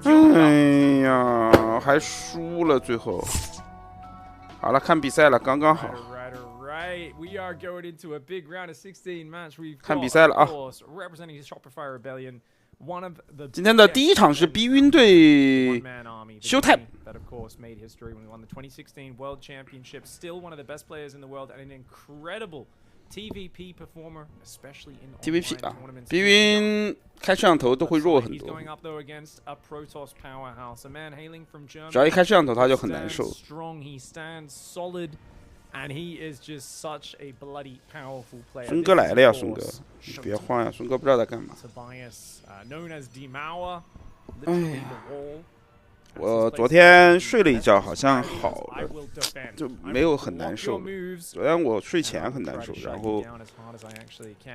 哎呀，还输了最后。好了，看比赛了，刚刚好。看比赛了啊！今天的第一场是 B 晕对 Showtime。TVP 啊 ，B 晕开摄像头都会弱很多，只要一开摄像头他就很难受。孙哥来了呀，孙哥，你别慌呀，孙哥不知道在干嘛。哎，我昨天睡了一觉，好像好了，就没有很难受。昨天我睡前很难受，然后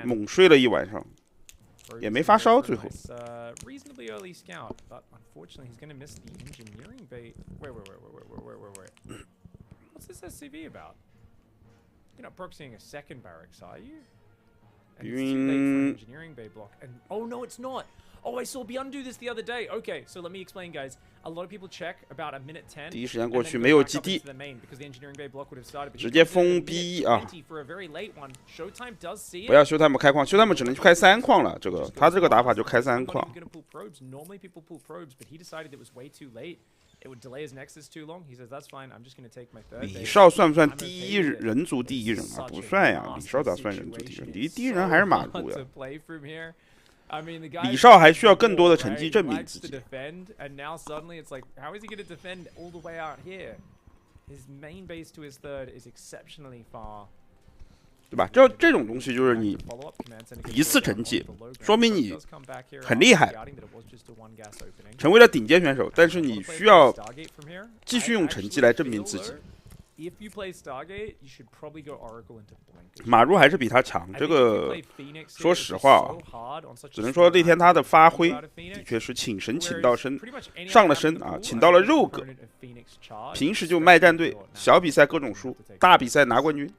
猛睡了一晚上，也没发烧，最后。You're not proxying a second barracks, are you? And it's too late for an engineering bay block. And oh no, it's not. Oh, I saw Beyond do this the other day. Okay, so let me explain, guys. A lot of people check about a minute 10. 第一时间过去没有基地，直接封 B 啊！不要Showtime开矿，Showtime只能去开3矿了。这个他这个打法就开3矿。李少算不算第一人族第一人啊？不算呀，李少咋算人族第一人？第一人还是马路呀。李少还需要更多的成绩证明自己。对吧？这种东西就是你一次成绩，说明你很厉害，成为了顶尖选手。但是你需要继续用成绩来证明自己。马入还是比他强，这个说实话啊，只能说那天他的发挥的确是请神请到身，上了身啊，请到了肉鸽。平时就卖战队，小比赛各种输，大比赛拿冠军。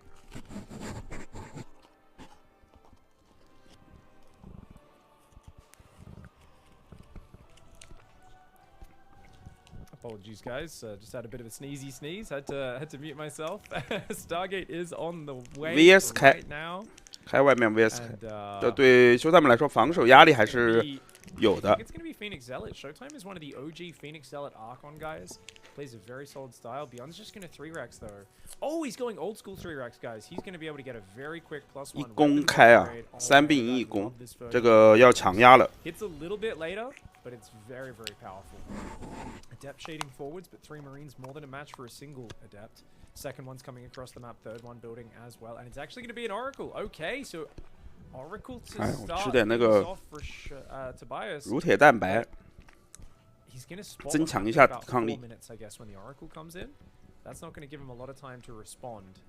Apologies, guys. Just had a bit of a sneezy sneeze. Had to mute myself. Stargate is on the way right now. 开外面 VS 开，这对Showtime来说防守压力还是有的。It's going to be Phoenix Zealot. Showtime is one of the OG Phoenix Zealot Archon guys. Plays a very solid style. Beyond's just going to 3-racks though. Oh, he's going old school 3-racks, guys. He's going to be able to get a very quick +1. 一攻开啊，3并1一攻，这个要强压了。Hits a little bit later, but it's very, very powerful. Adept shading forwards, but 3 Marines more than a match for a single Adept. Second one's coming across the map, third one building as well, and it's actually going to be an Oracle. Okay, so Oracle to start off for Tobias. 乳铁蛋白， He's going to spot 增强一下抵 about 抗 4力。 minutes, I guess, when the Oracle comes in. That's not going to give him a lot of time to respond.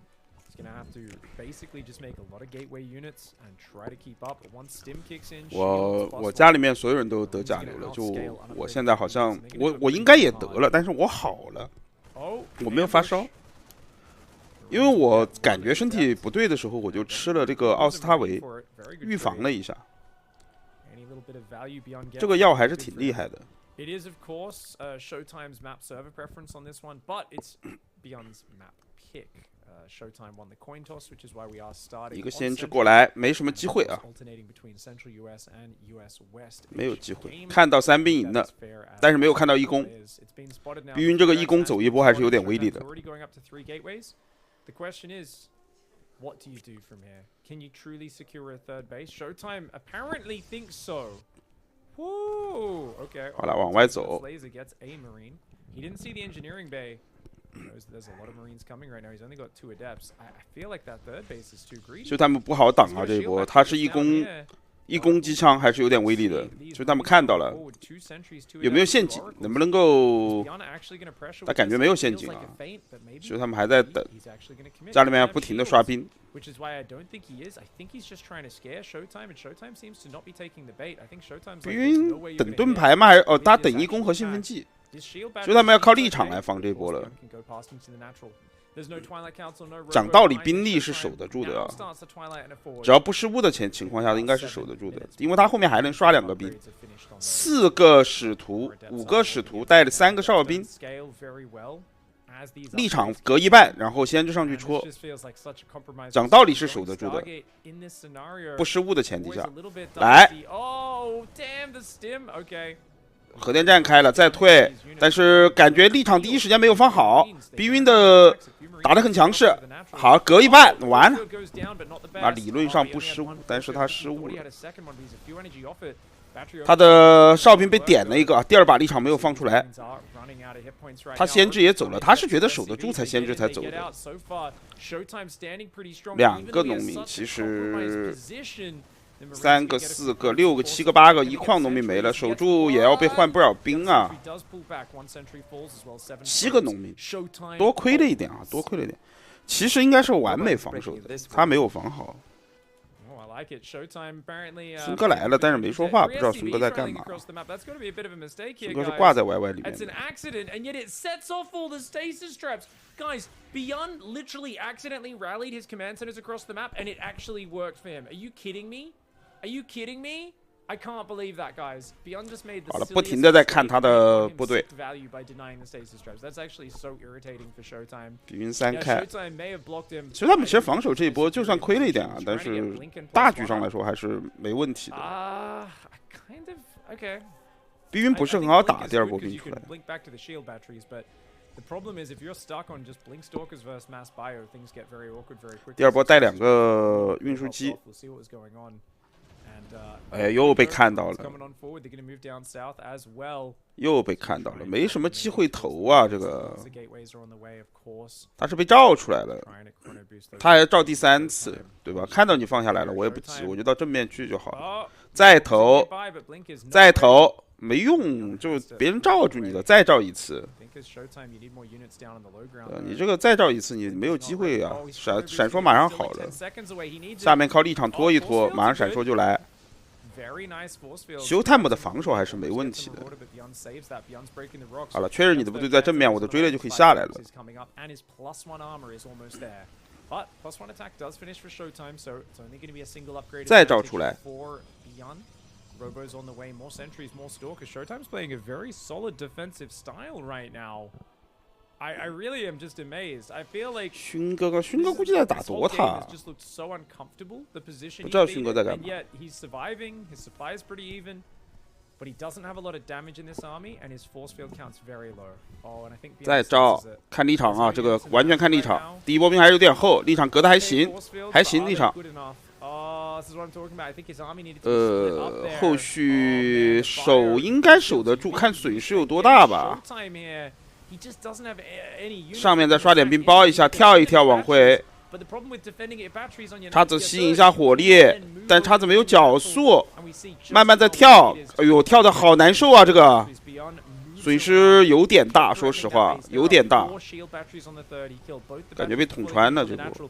He's going to have to basically just make a lot of gateway units and try to keep up. But once Stim kicks in, 我家里面所有人都得甲流了，就我现在好像我应该也得了，但是我好了，我没有发烧。因为我感觉身体不对的时候，我就吃了这个奥司他韦，预防了一下。这个药还是挺厉害的。 It is, of course, Showtime's map server preference on this one, but it's Beyond's map pick. Showtime won the coin toss, which is why we are starting. 一个先知过来，没什么机会啊， Alternating between Central US and US West. 没有机会。看到3并赢的，但是没有看到1攻。碧云这个1攻走一波还是有点威力的。 The question is, what do you do from here? Can you truly secure a third base? Showtime apparently thinks so. Woo! Okay. 好了，往外走。 Laser gets a Marine. He didn't see the engineering bay. There's a lot of Marines coming right now. He's only got 2 Adepts. I feel like that third base is too greedy. 所以他们不好挡啊这一波，他是一攻击枪还是有点威力的，所以他们看到了。有没有陷阱？能不能够？他感觉没有陷阱啊，所以他们还在等。家里面不停的刷兵。 Which is why I don't think he is. I think he's just trying to scare Showtime, and Showtime seems to not be taking the bait. I think Showtime's like, there's no way you're 等盾牌吗？还是哦，他等1攻和兴奋剂，所以他们要靠立场来防这一波了。讲道理，兵力是守得住的啊，只要不失误的情况下，应该是守得住的，因为他后面还能刷2个兵，4个使徒，5个使徒带着3个哨兵，立场隔一半，然后先知上去戳，讲道理是守得住的，不失误的前提下，来。核电站开了，再退，但是感觉立场第一时间没有放好，逼晕的打得很强势，好，隔一半完了，理论上不失误，但是他失误了，他的哨兵被点了一个，第2把立场没有放出来，他先知也走了，他是觉得守得住才先知才走的，2个农民其实。3个、4个、6个、7个、8个，一矿农民没了，守住也要被换不少兵啊。7个农民，多亏了一点啊，多亏了一点。其实应该是完美防守的，他没有防好。孙哥来了，但是没说话，不知道孙哥在干嘛。孙哥是挂在 YY 里面的。Guys, Beyond literally accidentally rallied his command centers across the map, and it actually worked for him. Are you kidding me? Are you kidding me? I can't believe that, guys. Beyond just made the 好了，不停的在看他的部队。value by denying the stasis traps. That's actually so irritating for Showtime. 比云3开。Showtime may have blocked him. 其实他们防守这一波就算亏了一点啊，但是大局上来说还是没问题的。Kind of okay. 逼云不是很好打，第2波兵出来。The problem is if you're stuck on just Blink Stalkers versus Mass Bio, things get very awkward very quickly. 第2波带2个运输机，哎，又被看到了，又被看到了，没什么机会投啊，这个，他是被照出来了，他还照第3次，对吧？看到你放下来了，我也不急，我就到正面去就好了，再投，再投。没用，就别人罩住你了，再罩一次。你这个再罩一次，你没有机会啊！闪烁马上好了，下面靠立场拖一拖，马上闪烁就来。修泰姆的防守还是没问题的。好了，确认你的部队在正面，我的追猎就可以下来了。再罩出来。Robo's on the way, more sentries, more stalkers. Showtime's playing a very solid defensive style right now. I really am just amazed. I feel like 勋哥估计在打多塔。just looked so uncomfortable. The position 不知道勋哥在干嘛。And yet he's surviving. His supply is pretty even, but he doesn't have a lot of damage in this army, and his force field count's very low. Oh, and I think 再照看立场啊，这个完全看立场。第1波兵还有点厚，立场隔得还行，还行立场。后续守应该守得住，看损失有多大吧。上面再刷点兵包一下，跳一跳往回。叉子吸引一下火力，但叉子没有角速，慢慢在跳。哎呦，跳得好难受啊，这个。损失有点大，说实话，有点大，感觉被捅穿了这波，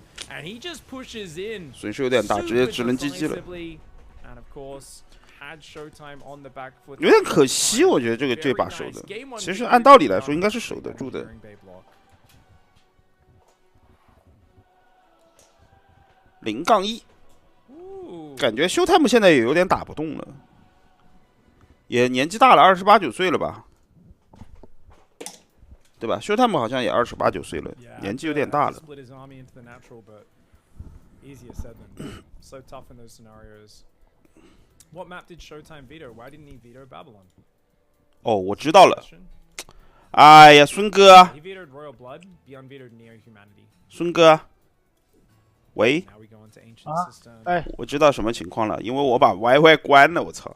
损失有点大，直接只能 GG 了，有点可惜，我觉得这把守的，其实按道理来说应该是守得住的。0-1，感觉修泰姆现在也有点打不动了，也年纪大了，28、29岁了吧。对吧？修泰姆好像也28、29岁了，年纪有点大了。哦，我知道了。哎呀，孙哥，孙哥，喂，哎，我知道什么情况了，因为我把 YY 关了，我操！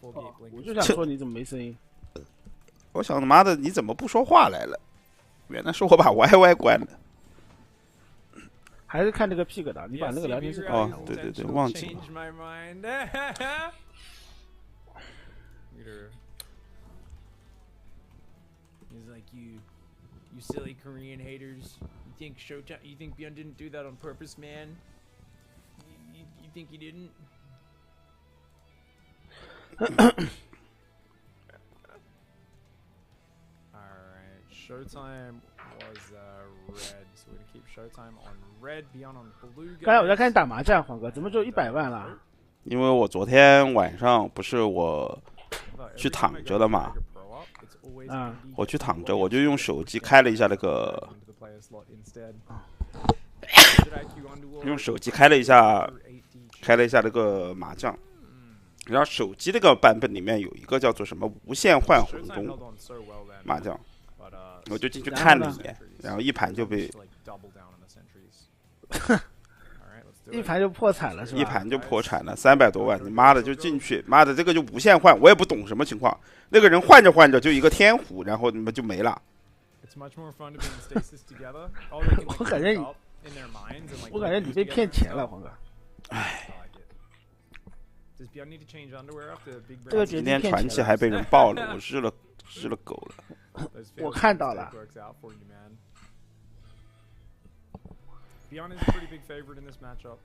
我就想说你怎么没声音？我想他妈的，你怎么不说话来了？原来是我把 YY 关了。还是看这个 PIG 的，你把那个聊天室哦，对，忘记了。You silly Korean haters. You think Beyond didn't do that on purpose, man? You think he didn't? Alright, Showtime was red, so we're gonna keep Showtime on red, Beyond on blue. 刚才我在看你打麻将，黄哥，怎么就100万了？因为我昨天晚上不是我去躺着了嘛，我去躺着，我就用手机开了一下那个，用手机开了一下那个麻将，然后手机那个版本里面有一个叫做什么无限换红中麻将，我就进去看了一眼，然后一盘就被。一盘就破产了是吧？一盘就破产了，300多万，你妈的就进去，妈的这个就无限换，我也不懂什么情况，那个人换着换着就一个天胡，然后你们就没了。我感觉你被骗钱了，黄哥。唉，这个今天传奇还被人爆了，我日了狗了。我看到了。Beyond is a pretty big favorite in this matchup.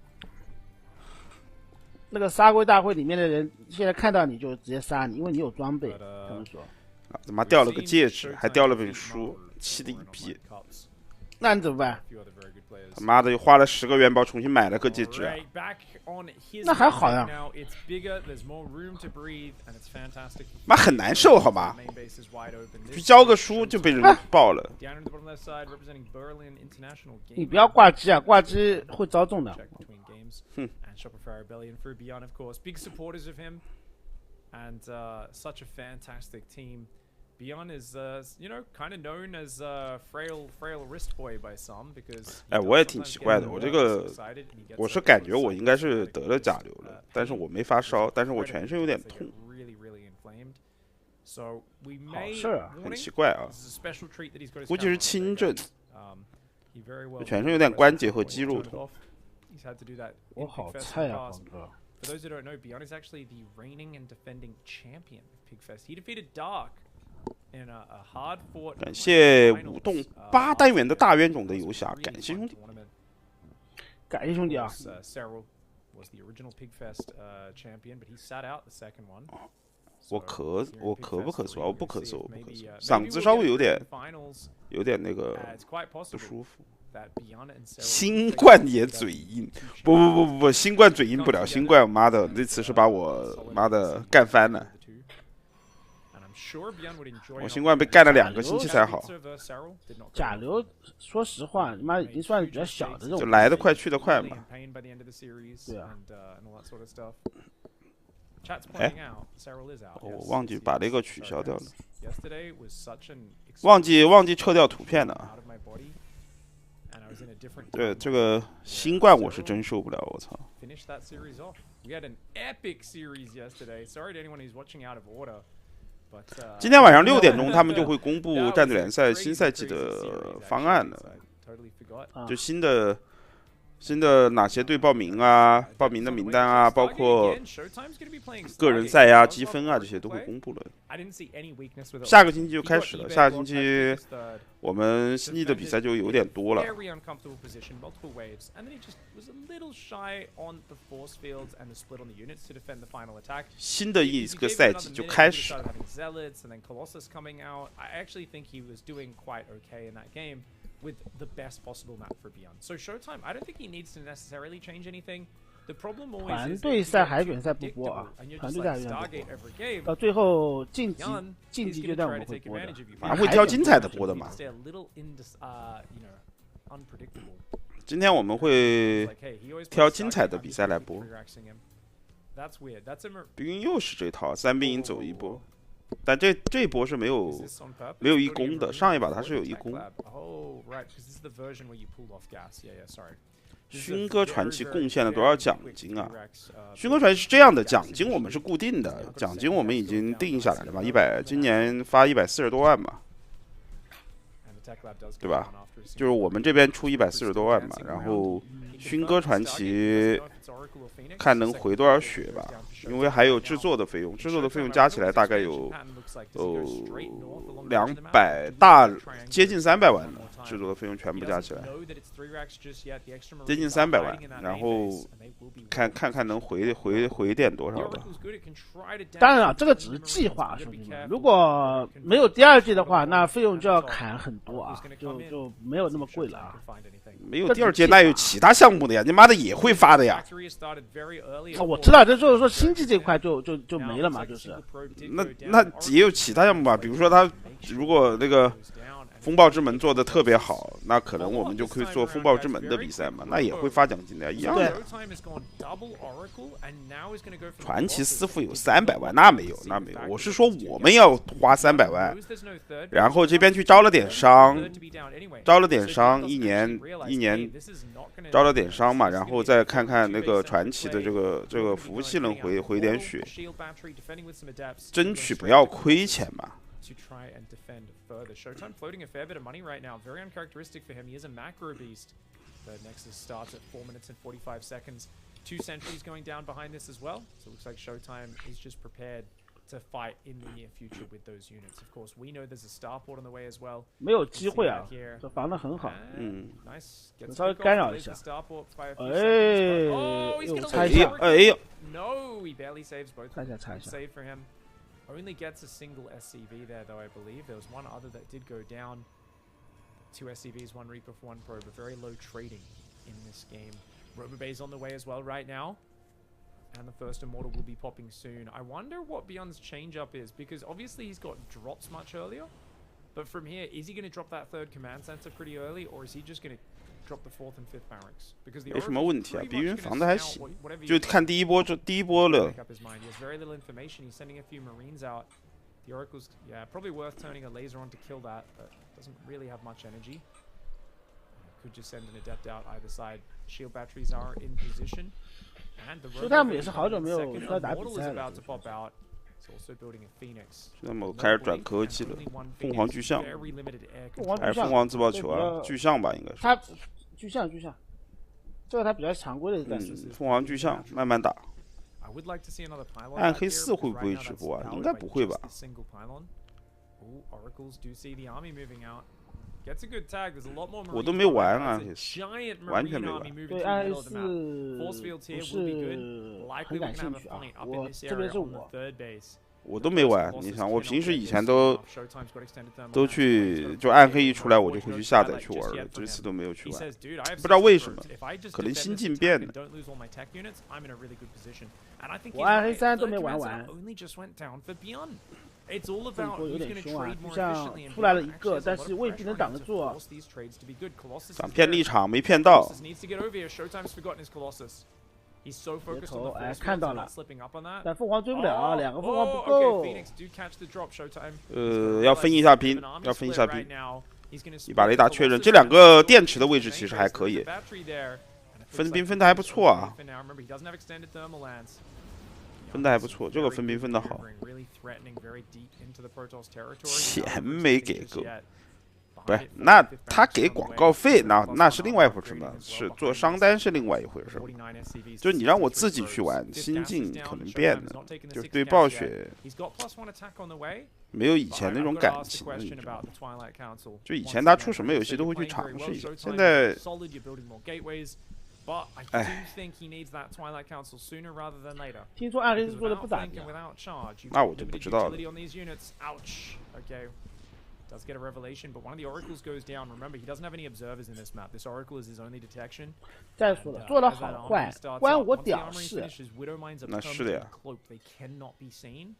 那个杀龟大会里面的人现在看到你就直接杀你，因为你有装备。他们说，他妈掉了个戒指，还掉了本书，气得一逼。那你怎么办？他妈的又花了10个元宝重新买了个戒指啊！那还好呀。妈很难受好吧？去交个书就被人爆了。你不要挂机啊，挂机会遭重的。哼。Beyond is, kind of known as frail wrist boy by some because. 哎，我也挺奇怪的，我是感觉我应该是得了甲流了，但是我没发烧，但是我全身有点痛。好事啊，很奇怪啊，估计是轻症，全身有点关节和肌肉痛。我好菜啊，黄哥。For those who don't know, Beyond is actually the reigning and defending champion of Pigfest. He defeated Dark. 感谢舞动8单元的大冤种的游侠，感谢兄弟，感谢兄弟啊！我咳不咳嗽啊？我不咳嗽，嗓子稍微有点那个不舒服。新冠也嘴硬，不，新冠嘴硬不了，新冠妈的那次是把我妈的干翻了。我新冠被干了2个星期才好。甲流，说实话，他妈已经算是比较小的这种，就来得快去得快嘛。对啊。哎，我忘记把那个取消掉了，忘记撤掉图片了。对，这个新冠我是真受不了，我操！今天晚上6点钟，他们就会公布战队联赛新赛季的方案了，就新的哪些队报名啊，报名的名单啊，包括个人赛啊、积分啊，这些都会公布了。下个星期就开始了，下个星期我们星际的比赛就有点多了。新的一个赛季就开始了。With the best possible map for Beyond. So Showtime, I don't think he needs to necessarily change anything. The problem always is 团队赛海选赛不播啊，团队赛海选赛不播。到最后晋级阶段我们会播的，反正会挑精彩的播的嘛。今天我们会挑精彩的比赛来播。毕竟又是这套3兵营走一波。但这一波是没有一攻的，上一把他是有一攻。勋哥传奇贡献了多少奖金啊？勋哥传奇是这样的，奖金我们是固定的，奖金我们已经定下来了嘛今年发140多万嘛，对吧？就是我们这边出140多万嘛，然后勋哥传奇看能回多少血吧，因为还有制作的费用，制作的费用加起来大概有200接近300万的制作的费用全部加起来，接近300万，然后看能回点多少吧。当然了，这个只是计划，兄弟们，如果没有第2季的话，那费用就要砍很多啊，就没有那么贵了啊。没有第2季，那有其他项目的呀，你妈的也会发的呀。我知道，这就是说星际这块就没了嘛，就是。那也有其他项目吧，比如说他如果那个风暴之门做的特别好，那可能我们就可以做风暴之门的比赛嘛，那也会发奖金的呀，一样的。传奇师傅有300万，那没有，我是说我们要花300万，然后这边去招了点伤，一年招了点伤嘛，然后再看看那个传奇的这个服务器能回点血，争取不要亏钱嘛。To try and defend further. Showtime floating a fair bit of money right now. Very uncharacteristic for him. He is a macro beast. The Nexus starts at 4 minutes and 45 seconds. 2 sentries going down behind this as well. So it looks like Showtime is just prepared to fight in the near future with those units. Of course, we know there's a starport on the way as well. 没有机会啊，这防得很好。Nice. 稍微干扰一下。猜一下。No, he barely saves both. 猜一下。Save for him. Only gets a single SCV there, though, I believe. There was one other that did go down. 2 SCVs, 1 Reaper for 1 Pro, but very low trading in this game. Robobay's on the way as well right now. And the first Immortal will be popping soon. I wonder what Beyond's change-up is, because obviously he's got drops much earlier. But from here, is he going to drop that 3rd command center pretty early, or is he just going to drop the 4th and 5th barracks? Because the 没什么问题啊，敌人防的还行，就看第一波了。He has very little information. He's sending a few Marines out. The Oracle's, yeah, probably worth turning a laser on to kill that, but doesn't really have much energy. Could just send an Adept out either side. Shield batteries are in position. And the Robo is about to pop out. It's also building a Phoenix. 那么开始转科技了，凤凰巨象，还是凤凰自爆球啊？巨象吧，应该是。它巨象，这个它比较常规的战术。凤凰巨象慢慢打。暗黑4会不会直播啊？应该不会吧。我都没玩啊，完全没玩。对暗黑4不是很感兴趣啊，特别是我都没玩。你想，我平时以前都去，就暗黑一出来我就会去下载去玩了，这次都没有去玩，不知道为什么，可能心境变了。我暗黑3都没玩完。这波有点凶啊，就像出来了一个，但是未必能挡得住啊。想骗立场没骗到。别头，哎，看到了，但凤凰追不了，2个凤凰不够。要分一下兵，一把雷达确认，这2个电池的位置其实还可以，分兵分的还不错啊。分的还不错，这个分兵分的好，钱没给够，不是？那他给广告费，那是另外一回事嘛，是做商单是另外一回事。就你让我自己去玩，心境可能变了，就是对暴雪没有以前那种感情了，你知道吗？就以前他出什么游戏都会去尝试一下，现在。哎，听说暗黑做的不咋地，那我就不知道了。Does get a revelation, but one of the oracles goes down. Remember, he doesn't have any observers in this map. This oracle is his only detection. 再说了，做得好坏关我屌事。那是的呀。They cannot be seen.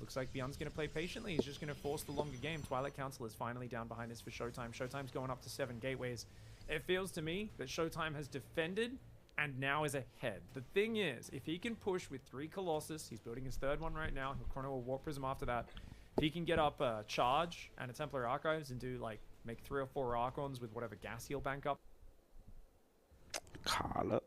Looks like Beyond's going to play patiently. He's just going to force the longer game. Twilight Council is finally down behind this for Showtime. Showtime's going up to 7 gateways. It feels to me that Showtime has defended and now is ahead. The thing is, if he can push with 3 Colossus, he's building his 3rd one right now. He'll chrono a Warp Prism after that. If he can get up a Charge and a Templar Archives and do like make 3 or 4 Archons with whatever gas he'll bank up. 卡了。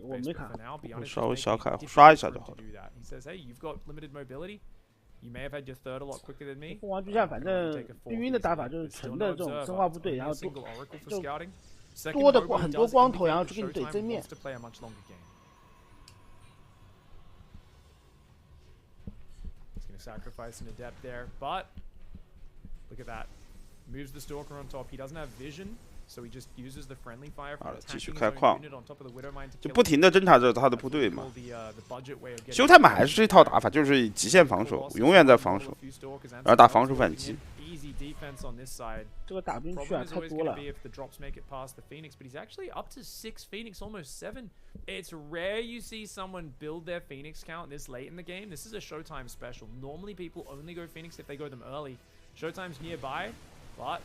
我没卡，我稍微小卡，刷一下就好了。He says, "Hey, you've got limited mobility. You may have had your 3rd a lot quicker than me." 凤凰巨象反正绿茵的打法就是纯的这种生化部队，然后多的很多光头，然后去跟你怼正面。Sacrifice an adept there, but look at that. Moves the stalker on top. He doesn't have vision, so he just uses the friendly fire from attacking his own unit on top of the widow mine to kill him. 就不停的侦察着他的部队嘛。修他们还是这套打法，就是极限防守，永远在防守，然后打防守反击。这个打兵去啊，太多了。But he's actually up to 6 Phoenix, almost 7. It's rare you see someone build their Phoenix count this late in the game. This is a Showtime special. Normally people only go Phoenix if they go them early. Showtime's nearby, but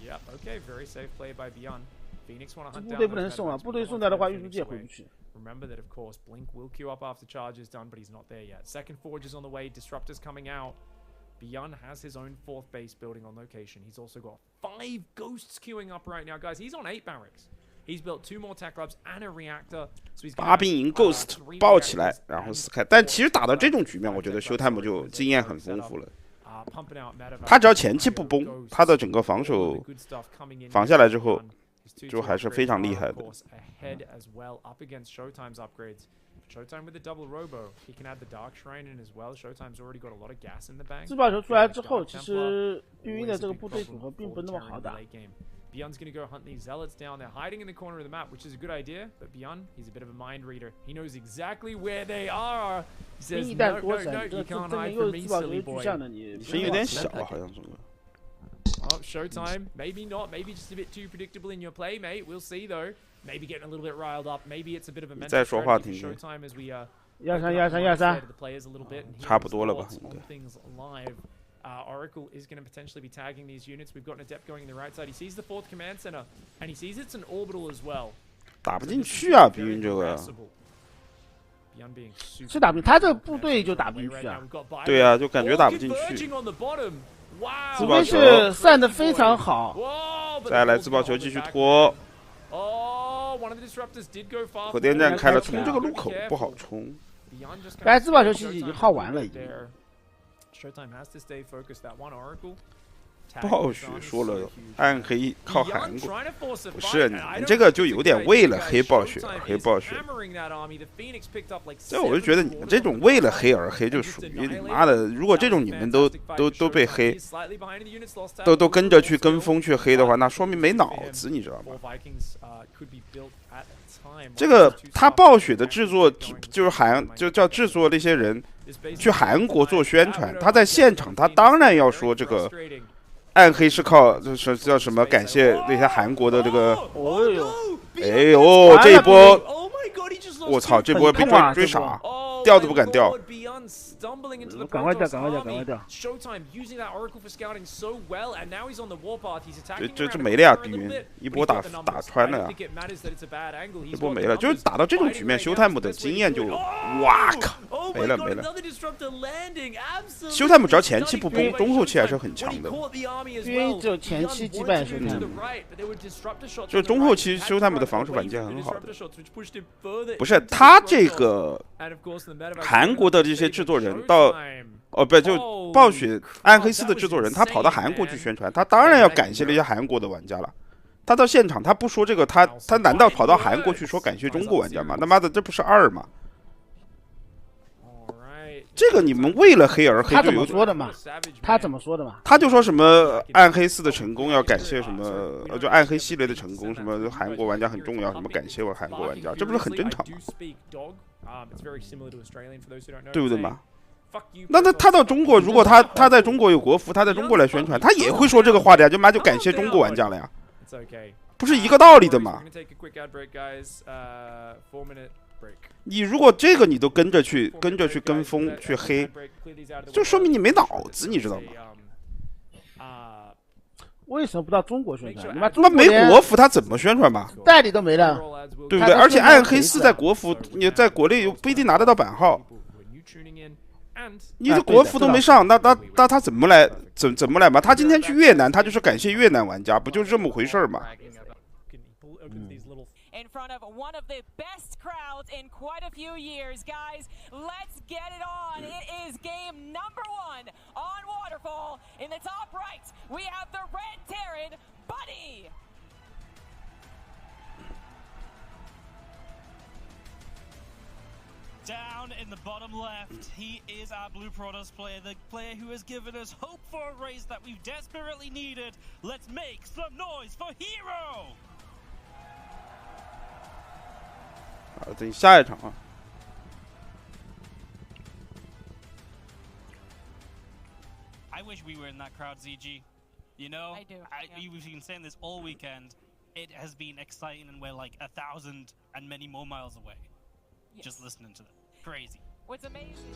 yep, okay, very safe play by Beyond. Phoenix want to hunt down. 部队不能送啊，部队送掉的话，运输机回不去。Remember that, of course, Blink will queue up after charge is done, but he's not there yet. Second Forge is on the way. Disruptor's coming out. Beyond has his own 4th base building on location. He's also got 5 ghosts queuing up right now, guys. He's on 8 barracks. He's built 2 more tech labs and a reactor. So he's 8兵营 Ghost 爆起来，然后4开。但其实打到这种局面，我觉得Showtime就经验很丰富了。他只要前期不崩，他的整个防守防下来之后，就还是非常厉害的。Showtime with the double robo. He can add the dark shrine in as well. Showtime's already got a lot of gas in the bank. 自爆球出来之后，其实绿茵的这个部队组合并不那么好打。Beyond's gonna go hunt these zealots down. They're hiding in the corner of the map, which is a good idea. But Beyond, he's a bit of a mind reader. He knows exactly where they are. He says, no, you can't hide from me, silly boy. 声音有点小，好像这个。Oh, Showtime. Maybe not. Maybe just a bit too predictable in your play, mate. We'll see, though. Maybe getting a little bit riled up. Maybe it's a bit of a mental strategy for Showtime as we the players a little bit. 差不多了吧？ Things live. Oracle is going to potentially be tagging these units. We've got an adept going in the right side. He sees the 4th command center, and he sees it's an orbital as well. 打不进去啊，逼运这个。是打不进，他这个部队就打不进去啊。对啊，就感觉打不进去。自爆球散得非常好。再来自爆球继续拖。核电站开了，冲这个路口不好冲。但自爆球其实已经耗完了，已经。暴雪说了，暗黑靠韩国，不是你们这个就有点为了黑暴雪而黑暴雪。这我就觉得你们这种为了黑而黑，就属于你妈的。如果这种你们都被黑，都跟着去跟风去黑的话，那说明没脑子，你知道吗？这个他暴雪的制作就叫制作那些人去韩国做宣传，他在现场他当然要说这个。暗黑是靠就是叫什么？感谢那些韩国的这个，哎呦，这一波，我操，这波被追傻，掉都不敢掉。赶快掉，赶快掉，赶快掉！这没了呀，敌军一波打穿了呀，一波没了，就是打到这种局面，修泰姆的经验就，哇靠，没了。修泰姆只要前期不崩，中后期还是很强的。因为只有前期击败修泰姆，就是中后期修泰姆的防守反击很好的。不是他这个韩国的这些制作人。到不就暴雪暗黑4的制作人，他跑到韩国去宣传，他当然要感谢那些韩国的玩家了。他到现场他不说这个，他难道跑到韩国去说感谢中国玩家吗？他妈的，这不是二吗？这个你们为了黑而黑就有。他怎么说的嘛？他怎么说的嘛？他就说什么暗黑4的成功要感谢什么，就暗黑系列的成功，什么韩国玩家很重要，什么感谢我韩国玩家，这不是很正常吗？对不对嘛？那他到中国，如果他在中国有国服，他在中国来宣传，他也会说这个话的呀，就感谢中国玩家了呀，不是一个道理的嘛？你如果这个你都跟着去跟风去黑，就说明你没脑子，你知道吗？为什么不到中国宣传？那没国服他怎么宣传嘛？代理都没了，对不对？而且暗黑4在国服，你在国内不一定拿得到版号。你的国服都没上，那他怎么来嘛？他今天去越南，他就是感谢越南玩家，不就是这么回事嘛？In front of one of the best crowds in quite a few years, guys. Let's get it on. It is game number 1 on Waterfall. In the top right, we have the Red Terran, Buddy. Down in the bottom left, he is our Blue Protoss player, the player who has given us hope for a race that we've desperately needed. Let's make some noise for Hero! 等下一场啊。I wish we were in that crowd, ZG. You know, I do. We've been saying this all weekend. It has been exciting, and we're like 1,000 and many more miles away. Yes. Just listening to them. Crazy. What's amazing?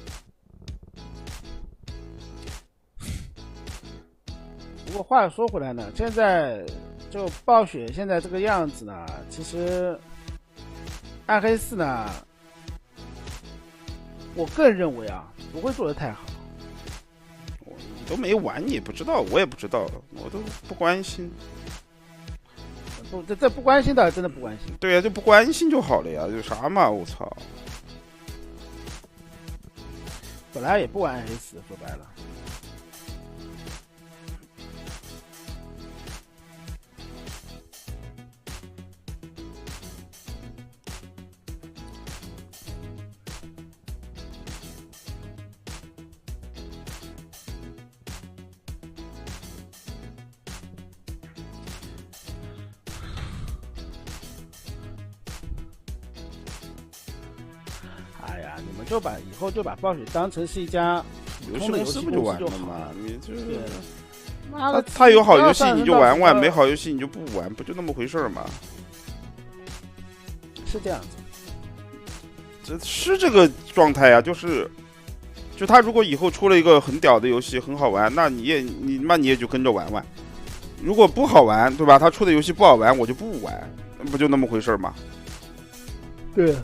不过话说回来呢，现在就暴雪现在这个样子呢，其实暗黑4呢，我个人认为啊，不会做得太好。你都没玩，你也不知道，我也不知道，我都不关心。不，这不关心的，真的不关心。对呀、就不关心就好了呀，有啥嘛？我操！本来也不玩暗黑4，说白了。哎呀，你们就以后就把暴雪当成是一家游戏公司不就完了吗？你就妈的，他有好游戏你就玩玩，没好游戏你就不玩，不就那么回事吗？是这样子，这是这个状态呀、就他如果以后出了一个很屌的游戏，很好玩，那你也就跟着玩玩。如果不好玩，对吧？他出的游戏不好玩，我就不玩，不就那么回事吗？对。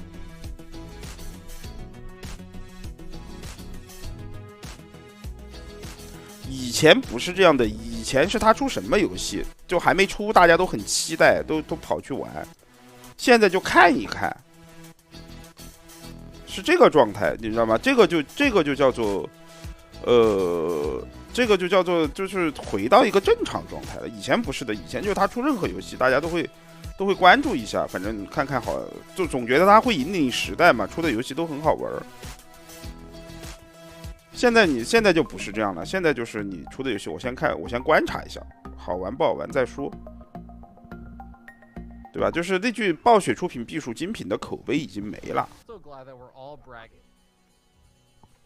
以前不是这样的，以前是他出什么游戏就还没出，大家都很期待，都跑去玩。现在就看一看，是这个状态，你知道吗？这个就叫做，这个就叫做就是回到一个正常状态了。以前不是的，以前就是他出任何游戏，大家都会关注一下，反正看看好，就总觉得他会引领时代嘛，出的游戏都很好玩。现在就不是这样了，现在就是你出的游戏，我先观察一下，好玩不好玩再说，对吧？就是那句暴雪出品必属精品的口碑已经没了。 So glad that we're all bragging.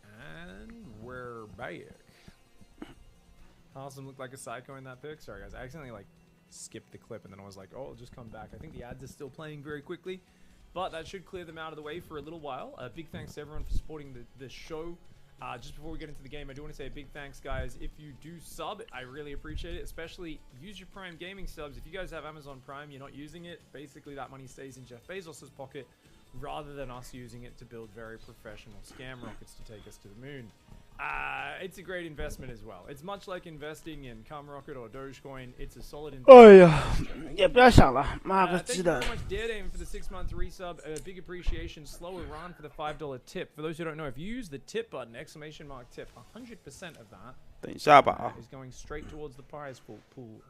And we're back. Awesome looked like a psycho in that pick. Sorry guys, I accidentally skipped the clip and then I was like, oh, it'll just come back. I think the ads are still playing very quickly, but that should clear them out of the way for a little while. Big thanks to everyone for supporting the show. Just before we get into the game, I do want to say a big thanks, guys. If you do sub, I really appreciate it. Especially use your Prime Gaming subs. If you guys have Amazon Prime, you're not using it, basically that money stays in Jeff Bezos' pocket rather than us using it to build very professional scam rockets to take us to the moon. It's a great investment as well. It's much like investing in Cum Rocket or Dogecoin. It's a solid investment. 哎呀，也不要想了，妈个鸡的！ Thank you very much, Daredame, for the 6-month resub. A big appreciation. Slower Ron for the $5 tip. For those who don't know, if you use the tip button, !tip, 100% of that 等一下吧啊， is going straight towards the prize pool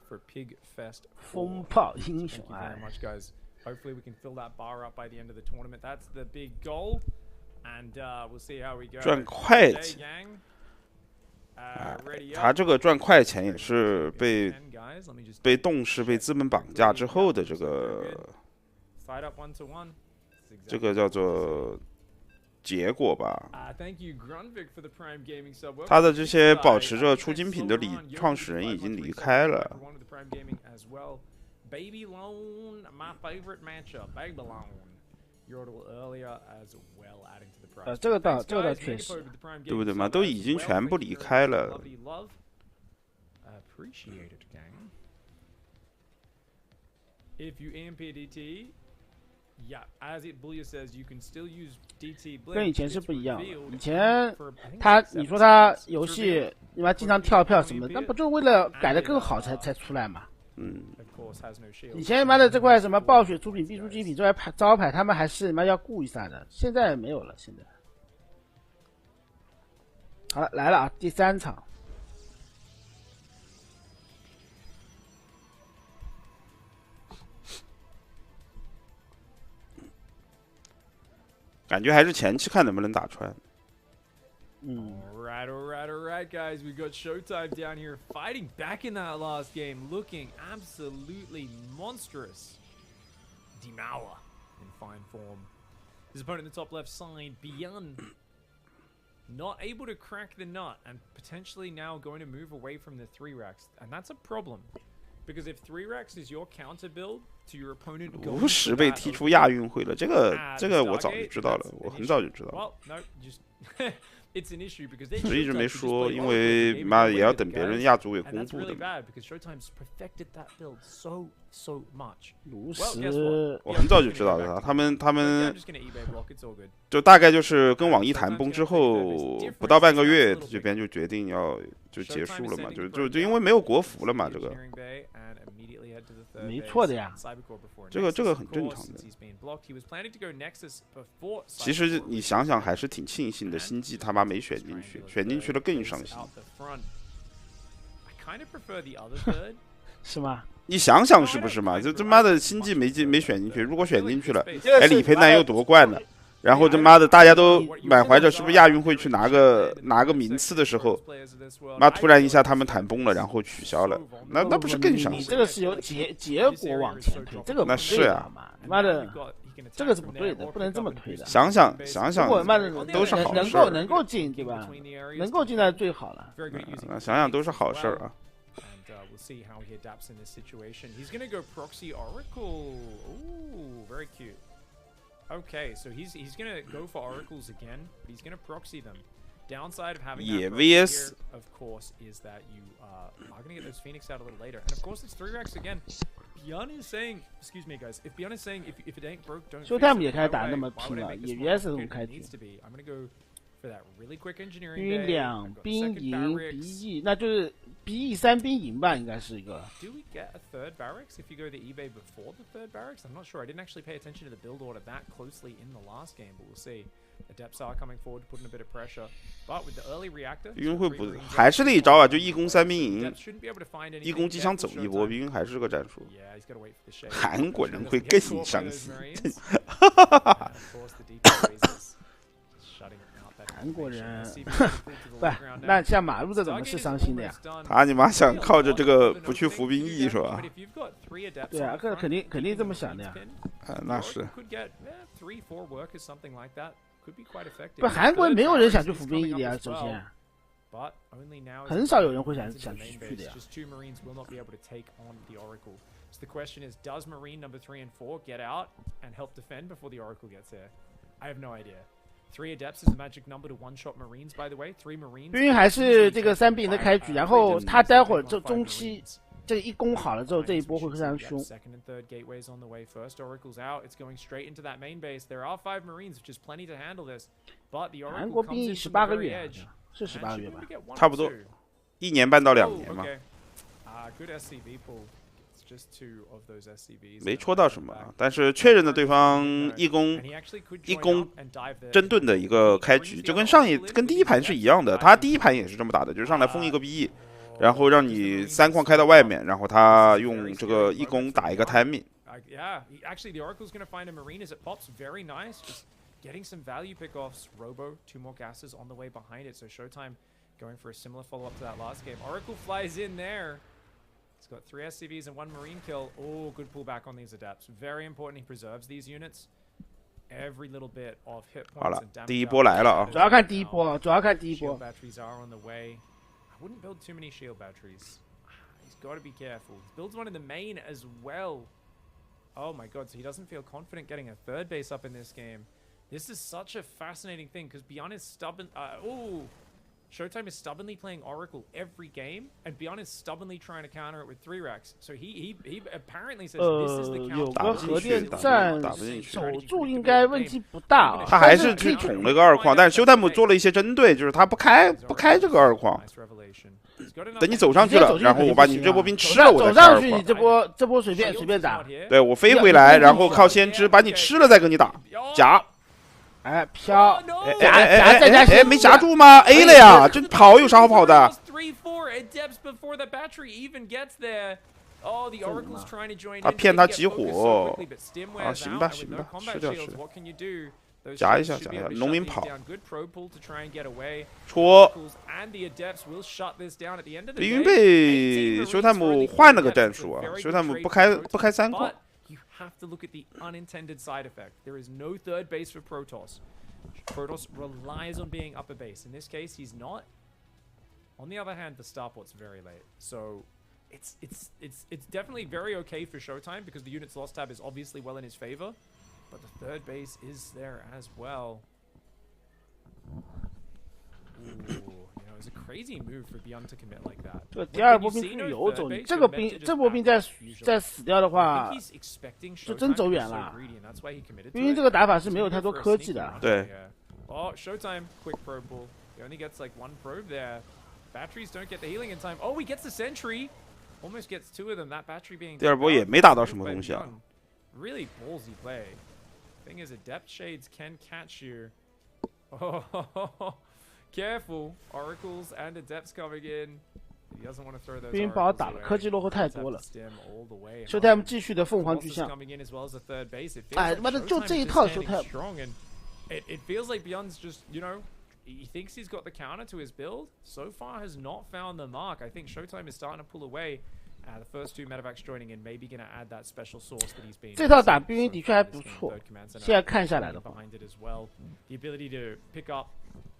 for Pig Fest 4. 风炮英雄 Thank you 哎 very，much, guys. Hopefully we can fill that bar up by the end of the tournament. That's the big goal. And we'll see how we go. 赚快 Today, 钱。 gang. 哎 Ready 他 up. 这个赚快钱也是 10 guys. Let me just 被动视、被资本绑架之后的这个 fight up 1 to 1. 这个叫做结果吧。 Thank you, Grunvik, for the Prime Gaming sub. 他的这些保持着出精品的创始人已经离开了。 Baby Loan, my favorite matchup. Baby Loan. You're a little earlier as well, adding to the price. 这个倒 Thanks, guys. 确实， 对不对嘛？都已经全部离开了。 Appreciate it, gang. If you EMP DT, yeah, as it Boolia says, you can still use DT blink. 跟以前是不一样的。 It's revealed 以前 for, I think 他 it's 你 7 说他 seconds. 游 It's 戏 revealed. 你妈经常跳票什么的，那不就为了改得更好才出来嘛？嗯， Of course, has no shield. 以前妈的这块什么暴雪出品必出精品这块招牌，他们还是妈要顾一下的，现在没有了。现在好了，来了啊，第3场。感觉还是前期看能不能打穿。Alright, guys. We got Showtime down here fighting back in that last game, looking absolutely monstrous. Demour in fine form. His opponent in the top left side, Beyond, not able to crack the nut and potentially now going to move away from the 3-racks. And that's a problem. Because if 3-racks is your counter build to your opponent, 50被踢出亚运会了，这个我早就知道了，我很早就知道了。Well, no, just it's an issue because 只是一直没说，因为妈也要等别人亚组委公布的嘛。炉石，我很早就知道了，他们就大概就是跟网易谈崩之后不到半个月，这边就决定要就结束了嘛，就因为没有国服了嘛，这个。没错的呀，这个很正常的。其实你想想还是挺庆幸的，星际他妈没选进去，选进去了更伤心。是吗？你想想是不是嘛？就他妈的星际没选进去，如果选进去了，哎，李培南有多怪呢？然后他妈的大家都满怀着是不是亚运会去拿个名次的时候，妈突然一下他们谈崩了，然后取消了，那不是更伤心？你这个是由结果往前推，这个那是呀，妈的，这个是不对的，不能这么推的。想想，如果妈的都是好事，能够进对吧？能够进来最好了。那想想都是好事啊。We'll see how he adapts in this situation. He's gonna go proxy Oracle. Ooh, very cute. Okay, so he's gonna go for oracles again, but he's gonna proxy them. Downside of having that proxy here, of course, is that you are gonna get those Phoenix out a little later. And of course, it's 3-racks again. Beyond is saying, excuse me, guys. If Beyond is saying, if it ain't broke, don't. Showtime 也开始打那么拼了，也原是这种开局。I'm gonna go for that really quick engineering. 兵两兵营 BE， 那就是 BE 3兵营吧，应该是一个。Do we get a third barracks if you go to eBay before the third barracks? I'm not sure. I didn't actually pay attention to the build order that closely in the last game, but we'll see. Adepts are coming forward, putting a bit of pressure. But with the early reactor, 云会不还是那一招啊？就一攻3兵营，一攻机枪走一波，云还是这个战术。韩国人会更伤心。韩国人不，那像马路这种是伤心的呀。他你妈想靠着这个不去服兵役是吧？对啊，肯定这么想的呀。那是。不，韩国人没有人想去服兵役的呀，首先。很少有人会想去的呀。So the question is, does Marine number 3 and 4 get out and help defend before the Oracle gets there? I have no idea. 3 Adepts is the magic number to one-shot Marines, by the way. 3 Marines. 因为还是这个3兵营的开局，然后他待会儿这中期这一攻好了之后，这一波会非常凶。Second and third gateways on the way. First Oracle's out. It's going straight into that main base. There are 5 Marines, which is plenty to handle this. But the Oracle 韩国兵役18个月，是18个月吧？差不多，1年半到2年嘛。Good SCV pull. 没戳到什么，但是确认了对方一攻针盾的一个开局，就跟第一盘是一样的。他第一盘也是这么打的，就是上来封一个 BE， 然后让你3矿开到外面，然后他用这个一攻打一个 timing。Yeah, actually the Oracle's going to find a Marine as it pops. Very nice. Just getting some value pickoffs. Robo, 2 more gases on the way behind it. So Showtime going for a similar follow-up to that last game. Oracle flies in there. He's got 3 SCVs and 1 Marine kill. Oh, good pullback on these Adepts. Very important he preserves these units. Every little bit of hit points and damage. 第一波来了啊！主要看第一波。Shield batteries are on the way. I wouldn't build too many shield batteries. He's got to be careful. He builds one in the main as well. Oh my god, so he doesn't feel confident getting a third base up in this game. This is such a fascinating thing because Beyond is stubborn. Showtime is stubbornly playing Oracle every game, and Beyond is stubbornly trying to counter it with 3-racks. So he apparently says this is the counter. 有个核电站守住应该问题不大。他还是去捅了个2矿，但是Showtime做了一些针对，就是他不开这个2矿。等你走上去了，然后我把你这波兵吃了，我再开2矿。走上去，你这波随便打。对，我飞回来，然后靠先知把你吃了再跟你打，夹。哎，飘，哎，没夹住吗 ？A 了呀，这跑有啥好跑的？他骗他集火啊，行吧，吃掉。夹一下，夹一下，农民跑，戳。碧云被修泰姆换了个战术啊，修泰姆不开3矿。You have to look at the unintended side effect. There is no third base for Protoss. Protoss relies on being upper base. In this case, he's not. On the other hand, the starport's very late, so it's definitely very okay for Showtime because the unit's loss tab is obviously well in his favor, but the third base is there as well. Ooh, it was a crazy move for Beyond to commit like that. 这第二波兵出去游走，你这波兵再死掉的话，就真走远了。因为这个打法是没有太多科技的。对。Oh, Showtime, quick probe ball. He only gets like one probe there. Batteries don't get the healing in time. Oh, he gets the sentry. Almost gets two of them. That battery being. 第二波也没打到什么东西啊。Really ballsy play. Thing is, Adept Shades can catch you. Oh. Careful, Oracles and Adepts coming in. He doesn't want to throw those. 兵不好打了，科技落后太多了。修泰姆继续的凤凰巨象。哎，他妈的，就这一套修泰姆。It feels like Beyond's just, he thinks he's got the counter to his build. So far, has not found the mark. I think Showtime is starting to pull away. The first two medevacs joining in, maybe going to add that special source that he's been. 这套打兵的确还不错。现在看下来的话 ，the ability to pick up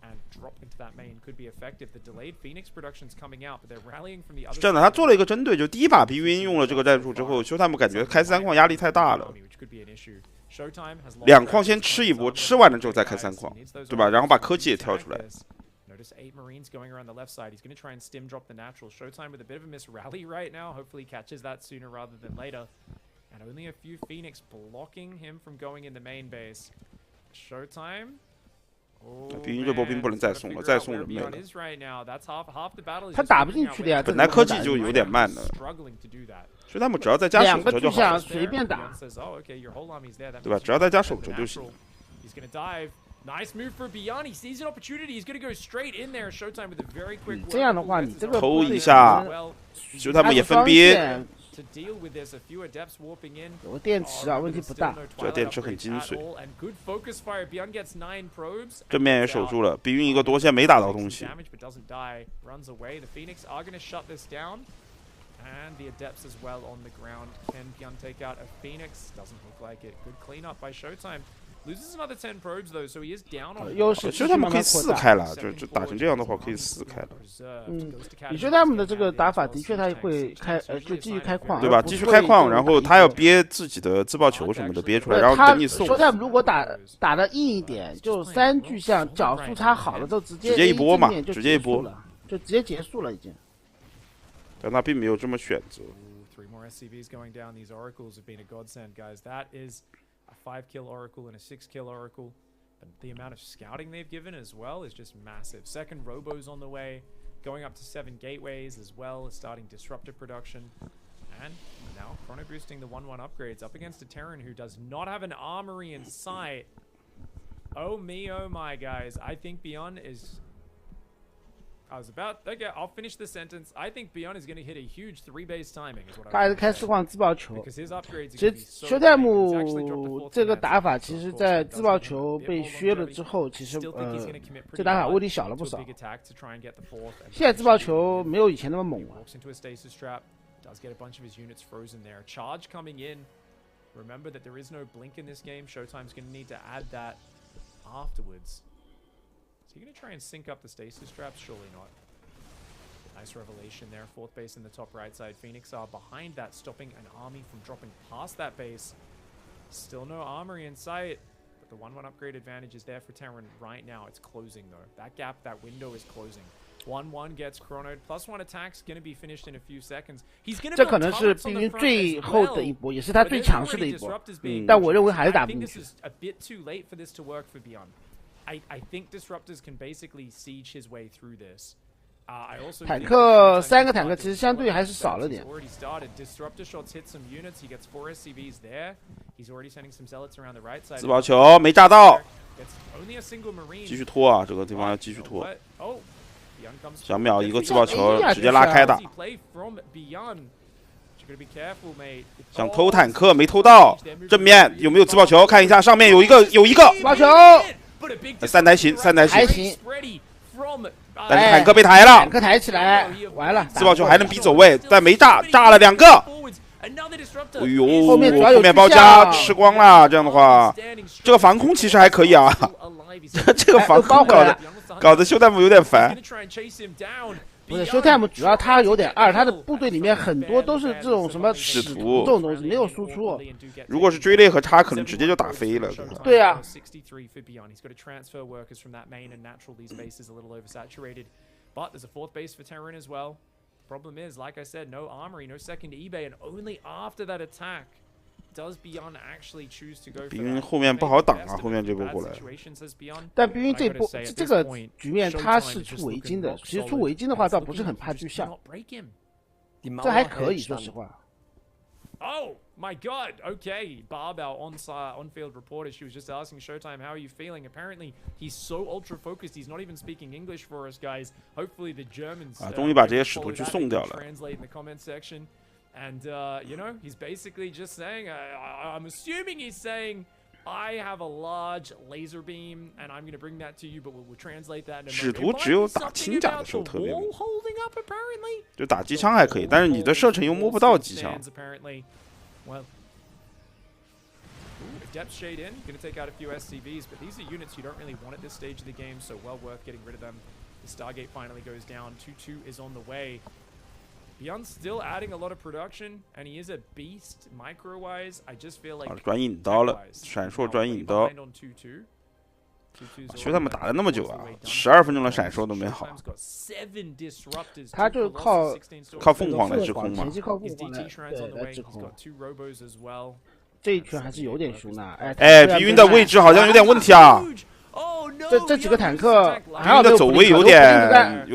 and drop into that main could be effective. The delayed Phoenix production's coming out, but they're rallying from the other. 真的，他做了一个针对，就第一把碧云用了这个战术之后，修泰姆感觉开3矿压力太大了。2矿先吃一波，吃完了之后再开3矿，对吧？然后把科技也挑出来。Notice 8 Marines going around the left side. He's going to try and stim drop the natural. Showtime with a bit of a miss rally right now. Hopefully catches that sooner rather than later. And only a few Phoenix blocking him from going in the main base. Showtime. 碧云这波兵不能再送了，再送人没了。他打不进去的呀，本来科技就有点慢的。所以他们只要再加守着就好了。随便打，对吧？只要再加守着就行。Nice move for Beyond. He sees an opportunity. He's going to go straight in there. Showtime with a very quick. 这样的话，你这个偷一下，修他们也分憋。To deal with this, a few adepts warping in. 有个电池啊，问题不大。这电池很精髓。And good focus fire. Beyond gets 9 probes. 正面也守住了，碧云一个多线没打到东西。Damage but doesn't die. Runs away. The Phoenix are going to shut this down. And the adepts as well on the ground. Can Beyond take out a Phoenix? Doesn't look like it. Good cleanup by Showtime. Loses another 10 probes though, so he is down on. 其实他们可以4开了，就打成这样的话可以4开了。你说他们的这个打法的确他会开，就继续开矿，对吧？继续开矿，然后他要憋自己的自爆球什么的憋出来，然后等你送。说他们如果打的硬一点，就3巨象角速差好了，都直接一波嘛，直接一波，就直接结束了已经。但他并没有这么选择。3 more SCVs going down. These oracles have been a godsend, guys. That is a 5-kill Oracle and a 6-kill Oracle. But the amount of scouting they've given as well is just massive. Second Robo's on the way, going up to 7 gateways as well as starting disruptor production. And now chrono boosting the 1-1 upgrades up against a Terran who does not have an armory in sight. Oh me, oh my, guys. I think Beyond is... Okay, I'll finish the sentence. I think Beyond is going to hit a huge 3-base timing. 他还是开4矿自爆球。其实修泰姆这个打法，其实在自爆球被削了之后，其实这打法威力小了不少。现在自爆球没有以前那么猛了。Does get a bunch of his units frozen there. Charge coming in. Remember that there is no blink in this game. Showtime's going to need to add that afterwards. Is he going to try and sync up the stasis traps? Surely not. Nice revelation there. 4th base in the top right side. Phoenix are behind that, stopping an army from dropping past that base. Still no armory in sight. But the 1-1 upgrade advantage is there for Terran right now. It's closing though. That gap, that window is closing. 1-1 gets chronoed. +1 attack's going to be finished in a few seconds. He's going to 这可能是碧云最后的一波，也是他最强势的一波。但我认为还是打不进去。I think this is a bit too late for this to work for Beyond. I think disruptors can basically siege his way through this. I also 坦克3个坦克其实相对还是少了点。Already started. Disruptor shots hit some units. He gets 4 SCVs there. He's already sending some zealots around the right side. 自爆球没炸到， Only a single marine. 继续拖啊！这个地方要继续拖。想秒一个自爆球，直接拉开的。想偷坦克没偷到，正面有没有自爆球？看一下上面有一个自爆球，3台行，还行。但是坦克被抬了，坦克抬起来，完了，自爆球还能逼走位，但没炸了2个。哎呦，后面包夹吃光了，这样的话，这个防空其实还可以啊。这个防空搞得休泰姆有点烦。不是休泰姆，主要他有点二，他的部队里面很多都是这种什么使徒这种东西，没有输出。如果是追猎和叉，可能直接就打飞了。对啊。Problem is, like I said, no armory, no second eBay, and only after that attack does Beyond actually choose to go for that. 后面不好挡啊，后面这波过来。但碧云这个局面他是出围巾的，其实出围巾的话倒不是很怕巨象，这还可以，说实话。Oh my God! Okay, Barb, our on-field reporter, she was just asking Showtime, "How are you feeling?" Apparently, he's so ultra focused, he's not even speaking English for us, guys. Hopefully, the Germans 终于把这些使徒去送掉了。 Translate in the comment section, and you know, he's basically just saying, I'm assuming he's saying, "I have a large laser beam, and I'm going to bring that to you, but we'll translate that." 使徒只有打轻甲的时候特别猛，就打机枪还可以，但是你的射程又摸不到机枪。Well, Depth Shade in, going to take out a few SCVs, but these are units you don't really want at this stage of the game, so well worth getting rid of them. The Stargate finally goes down. 2-2 is on the way. Beyond's still adding a lot of production, and he is a beast micro-wise. I just feel like 转引刀了，闪烁转引刀。其实他们打了那么久啊，12分钟的闪烁都没好。他就是靠凤凰来制空嘛，前期靠凤凰来制空。这一圈还是有点凶的，哎，碧云的位置好像有点问题啊。这几个坦克，碧云的走位有点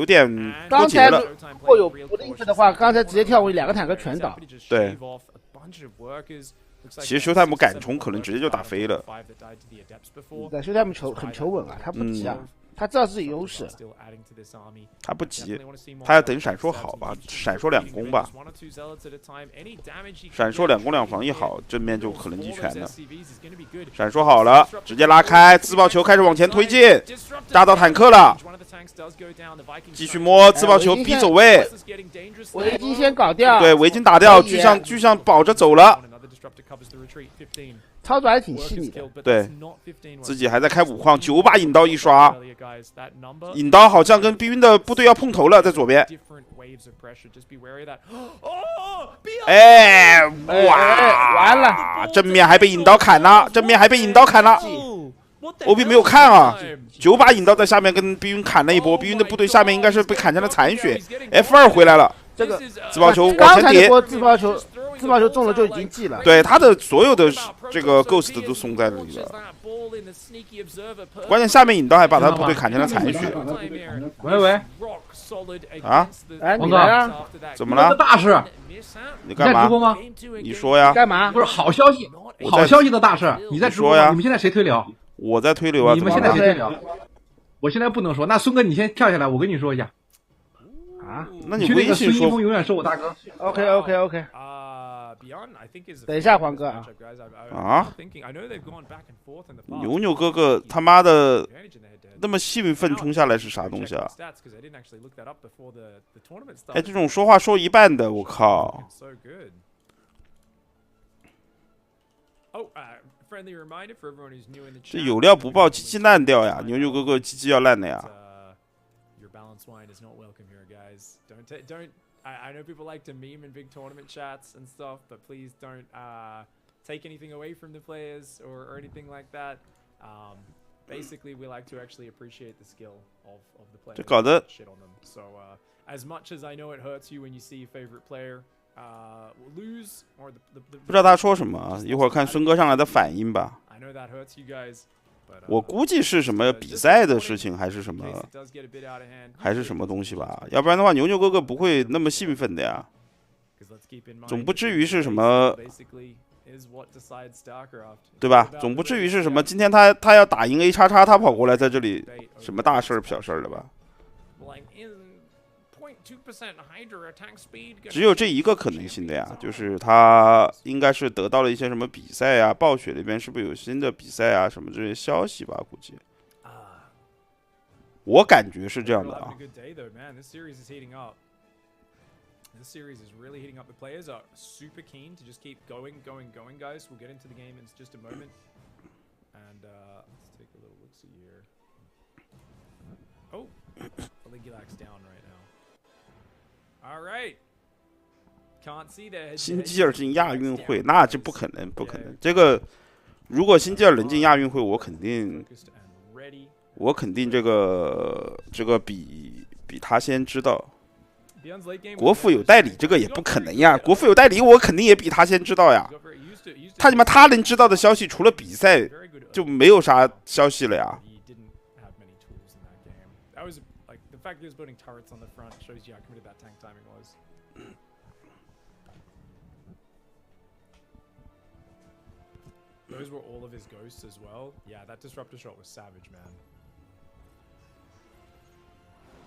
刚才如果有不令的话，刚才直接跳过去2个坦克全倒。对。其实休泰姆敢冲，可能直接就打飞了。但休泰姆很求稳啊，他不急啊，他知道自己优势。他不急，他要等闪烁好吧，闪烁2攻吧。闪烁2攻2防一好，正面就可能击拳的。闪烁好了，直接拉开，自爆球开始往前推进，炸到坦克了。继续摸自爆球逼走位，围巾先搞掉。对，围巾打掉，巨象保着走了。操作还挺细腻的，对，自己还在开5矿，9把引刀一刷，引刀好像跟碧云的部队要碰头了，在左边。哎，哇，完了，正面还被引刀砍了，OB 没有看啊，9把引刀在下面跟碧云砍了一波，碧云的部队下面应该是被砍成了残血。F2回来了，这个自爆球往前叠，自爆球中了就已经记了，对，他的所有的这个 Ghost 都送在里了。关键下面引刀还把他部队砍成了残血。喂，啊，王哥，怎么了？大事，你干嘛？直播吗？你说呀。干嘛？不是好消息的大事，你在直播呀？你们现在谁推流？我在推流啊。你们现在谁推流？我现在不能说。那孙哥，你先跳下来，我跟你说一下。啊？那你微信说。孙一峰永远是我大哥。OK。等一下，黄哥啊！牛哥哥他妈的那么兴奋冲下来是啥东西啊？哎，这种说话说一半的，我靠！这有料不爆，鸡鸡烂掉呀！牛哥哥鸡鸡要烂的呀！ I know people like to meme in big tournament chats and stuff, but please don't take anything away from the players or anything like that. Basically, we like to actually appreciate the skill of the players. 这搞得 shit on them. So as much as I know it hurts you when you see your favorite player lose or the 不知道他说什么啊？一会儿看孙哥上来的反应吧。 I know that hurts you guys. 我估计是什么比赛的事情，还是什么东西吧？要不然的话，牛哥哥不会那么兴奋的呀。总不至于是什么，对吧？总不至于是什么？今天他要打赢 A 叉叉，他跑过来在这里什么大事儿小事儿的吧？只有这一个可能性的呀，就是他应该是得到了一些什么比赛啊，暴雪那边是不是有新的比赛啊，什么这些消息吧？估计，我感觉是这样的啊。This series is really heating up. The players are super keen to just keep going, guys. We'll get into the game in just a moment. And let's take a little look-see here. Oh, Caligula's down right now. All right. Can't see there. 星际尔进亚运会，那这不可能，不可能。这个，如果星际尔能进亚运会，我肯定这个比他先知道。国服有代理，这个也不可能呀。国服有代理，我肯定也比他先知道呀。他能知道的消息，除了比赛就没有啥消息了呀。Those were all of his ghosts as well. Yeah, that disruptor shot was savage, man.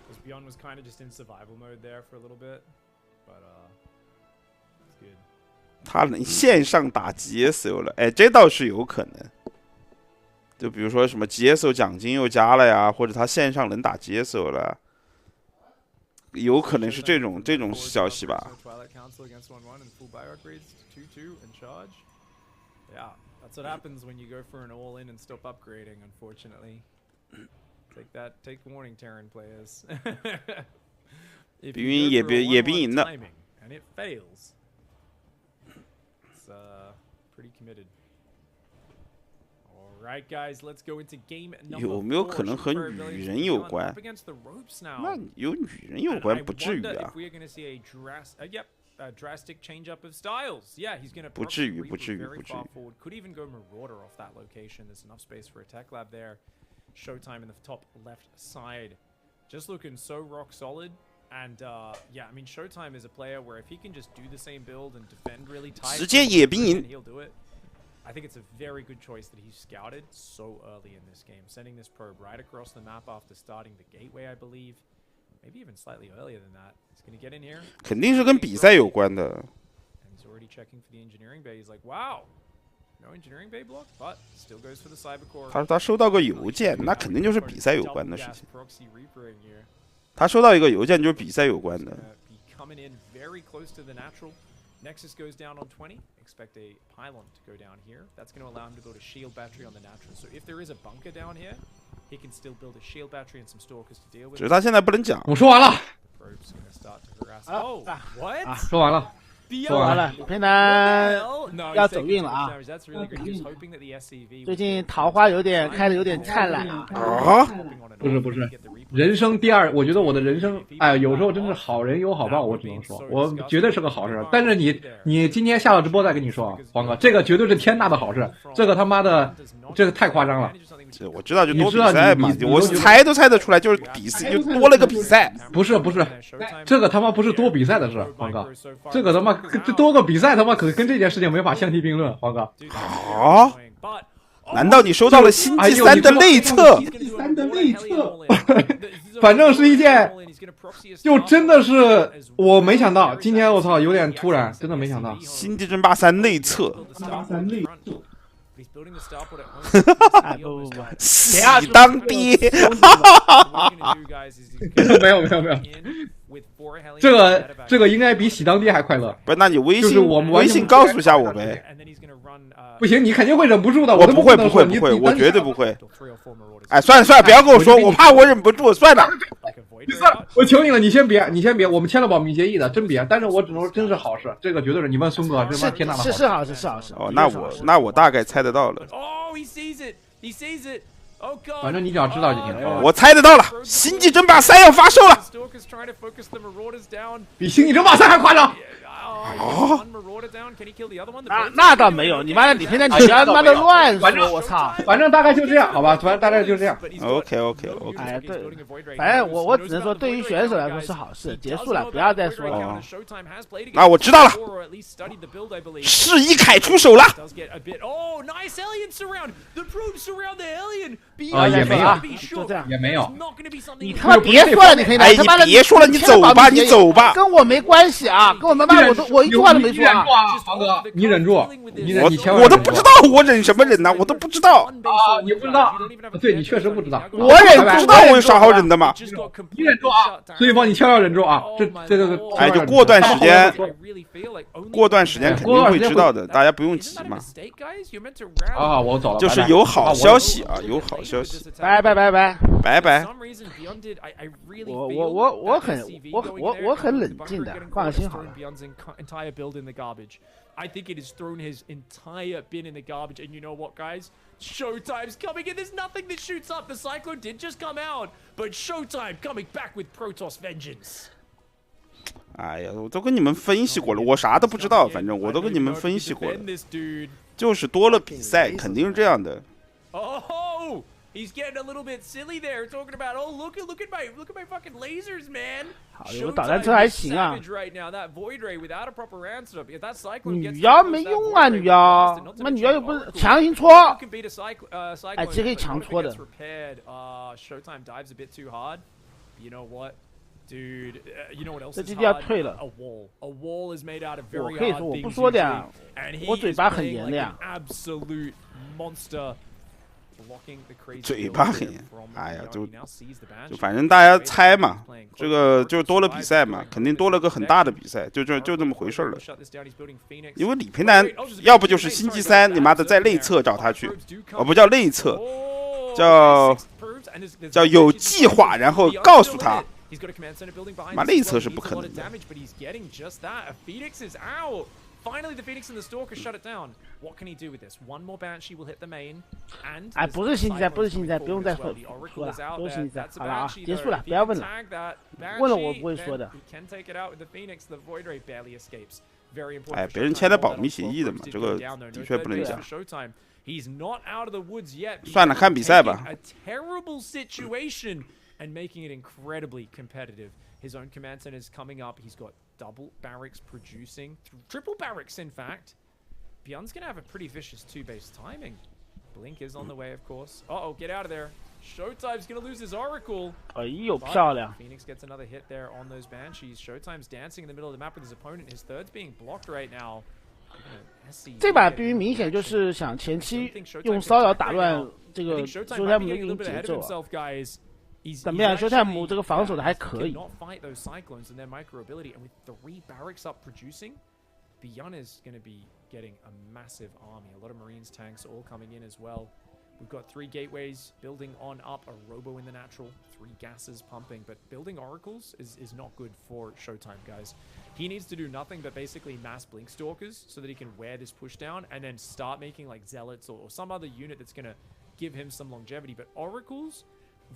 Because Beyond was kind of just in survival mode there for a little bit, but it's good. 他能线上打 GSO 了，哎，这倒是有可能。就比如说什么 GSO 奖金又加了呀，或者他线上能打 GSO 了，有可能是这种消息吧。Yeah, that's what happens when you go for an all-in and stop upgrading, unfortunately. Take warning, Terran players. 比云野兵赢了。And it fails. It's pretty committed. All right, guys, let's go into game number 4. 有没有可能和女人有关？那有女人有关不至于啊。Drastic change up of styles. Yeah, he's going to 不至于。 Could even go Marauder off that location. There's enough space for a tech lab there. Showtime in the top left side. Just looking so rock solid. And yeah, I mean, Showtime is a player where if he can just do the same build and defend really tight, 直接野兵赢 he'll do it. I think it's a very good choice that he scouted so early in this game, sending this probe right across the map after starting the gateway, I believe. Maybe even slightly earlier than that. He's going to get in here. 肯定是跟比赛有关的。 And he's already checking for the engineering bay. He's like, wow. No engineering bay block, but still goes for the cyber core. 他收到个邮件，那肯定就是比赛有关的事情。他收到一个邮件就是比赛有关的。 Coming in very close to the natural. Nexus goes down on 20. Expect a pylon to go down here. That's going to allow him to build a shield battery on the natural. So if there is a bunker down here, he can still build a shield battery and some stalkers to deal with. 只是他现在不能讲。我说完了。Oh, what? 说完了。 说完了，李培南要走运了啊！最近桃花开的有点灿烂啊！不是，人生第二，我觉得我的人生，哎，有时候真是好人有好报，我只能说，我绝对是个好事。但是你今天下了直播再跟你说，黄哥，这个绝对是天大的好事，这个他妈的，这个太夸张了。我知道，就多比赛嘛，我猜都猜得出来，就是比赛就多了个比赛。不是，这个他妈不是多比赛的事，黄哥，这个他妈这多个比赛他妈可跟这件事情没法相提并论，黄哥。啊？难道你收到了星际3的内测？反正是一件，就真的是我没想到，今天我操有点突然，真的没想到。星际争霸3内测。喜当爹！没有，这个应该比喜当爹还快乐。不是，那你微信，就是我们微信告诉一下我呗。不行，你肯定会忍不住的。我不会，我绝对不会。哎，算了，不要跟我说，我怕我忍不住，算了。我求你了，你先别，我们签了保密协议的，真别。但是我只能说，真是好事，这个绝对是你问孙哥，这妈天大的好事。是好事。哦，那我大概猜得到了。反正你只要知道就行。我猜得到了，星际争霸3要发售了，比星际争霸3还夸张。那倒没有，你妈的李培南，你不要他妈的乱说，我操！反正大概就这样，好吧，反正大概就这样。OK。哎，对，反正我只能说，对于选手来说是好事，结束了，不要再说了。那我知道了，示伊凯出手了。也没有，就这样，也没有。你他妈别说了，你可以拿。哎，你别说了，你走吧，你走吧，跟我没关系啊，跟我没关系，我一句话都没说啊。黄哥，你忍住，我都不知道我忍什么忍呢，我都不知道啊，你不知道，对你确实不知道，我忍不知道我有啥好忍的嘛？你忍住啊，所以帮你悄悄忍住啊，这个，哎，就过段时间肯定会知道的，大家不用急嘛。啊，我走了，就是有好消息啊，有好消息，拜拜。我很冷静的，放心好了。I think it has thrown his entire bin in the garbage. And you know what, guys? Showtime's coming in. There's nothing that shoots up. The Cyclone did just come out. But Showtime coming back with Protoss Vengeance. 哎呀，我都跟你们分析过了，我啥都不知道，反正我都跟你们分析过了，就是多了比赛，肯定是这样的。Oh, he's getting a little bit silly there, talking about, oh, look at my fucking lasers, man. 好，有导弹车还行啊。女妖没用啊，女妖，那女妖又不是强行戳。哎，这可以强戳的。Showtime dives a bit too hard. You know what? Dude, you know what else? 这基地要退了。 A wall is made out of very hard things. 我可以说我不说的呀，我嘴巴很严的呀。Absolute monster. 嘴巴很严，哎呀，就反正大家猜嘛，这个就多了比赛嘛，肯定多了个很大的比赛，就这么回事了。因为李培南要不就是星期三，你妈的在内测找他去，不叫内测，叫有计划，然后告诉他，妈内测是不可能的。Finally, the Phoenix and the Stalker shut it down. What can he do with this? One more Banshee will hit the main, and 哎，不是星期三，不是星期三，不用再说了，都是星期三。好了啊，结束了，不要问了。问了我不会说的。哎，别人签了保密协议的嘛，这个的确不能讲。算了，看比赛吧。And making it incredibly competitive. His own command center is coming up. He's got double barracks producing. Triple barracks, in fact. Beyond's going to have a pretty vicious two-base timing. Blink is on the way, of course. Uh-oh, get out of there. Showtime's going to lose his Oracle. 哎呦，漂亮 Phoenix gets another hit there on those Banshees. Showtime's dancing in the middle of the map with his opponent. His third's being blocked right now. 这把必须明显就是想前期用骚扰打乱这个Showtime的运营节奏啊。怎么样？ Showtime 这个防守的还可以。Beyond is going to be getting a massive army. A lot of Marines tanks all coming in as well. We've got 3 gateways building on up, a robo in the natural, 3 gases pumping, but building oracles is not good for Showtime, guys. He needs to do nothing but basically mass blink stalkers so that he can wear this push down and then start making like zealots or some other unit that's going to give him some longevity. But oracles,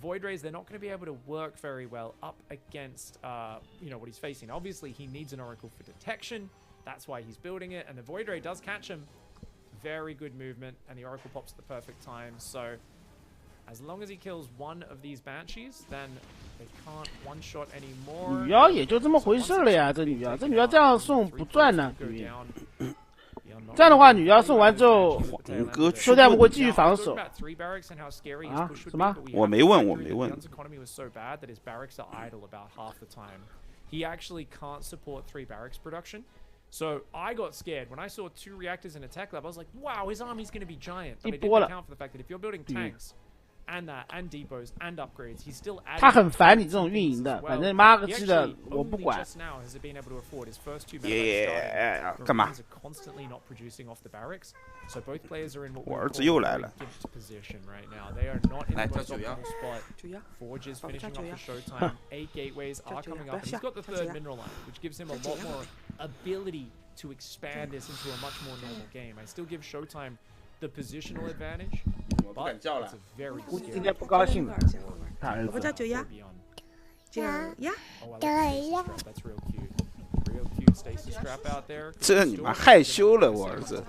Void Rays, they're not going to be able to work very well up against what he's facing. Obviously, he needs an Oracle for detection. That's why he's building it. And the Void Ray does catch him. Very good movement. And the Oracle pops at the perfect time. So, as long as he kills one of these Banshees, then they can't one-shot anymore. 女妖也就这么回事了呀，这女妖这样送不赚呢。这样的话，女妖送完之后，Showtime会继续防守。啊？什么？我没问。He actually can't support 3 barracks production. So I got scared. When I saw 2 reactors in a tech lab, I was like, wow, his army's going to be giant. But I didn't account for the fact that if you're building tanks and depots and upgrades, he's still adding. 他很烦你这种运营的，反正妈个鸡的，我不管。干嘛？我儿子又来了。来，叫9幺。Forge is finishing off the Showtime. 8 gateways are coming up. He's got the 3rd mineral line, which gives him a lot more ability to expand this into a much more normal game. I still give Showtime the positional advantage, but it's a very scary. 今天不高兴了，他儿子。我叫9丫。9丫。That's real cute. Real cute stasis trap out there. 这你妈害羞了，我儿子。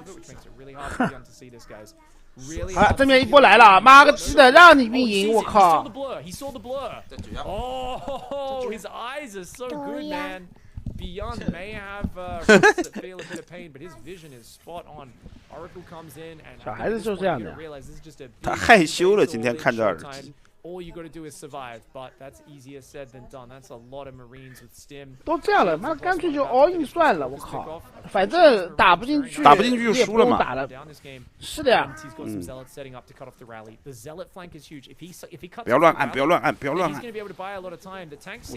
啊，这边一波来了，妈个鸡的，让你运营，我靠！ He saw the blur. Oh, his eyes are so good, man. Beyond may have that feel a bit of pain, but his vision is spot on. Oracle comes in and 小孩子就是这样的。他害羞了，今天看着耳机。 All you got to do is survive, but that's easier said than done. That's a lot of Marines with stim. 都这样了，妈干脆就 all in 算了，我靠，反正打不进去，就输了嘛。打了，是的呀。不要乱按，不要乱按，不要乱按。我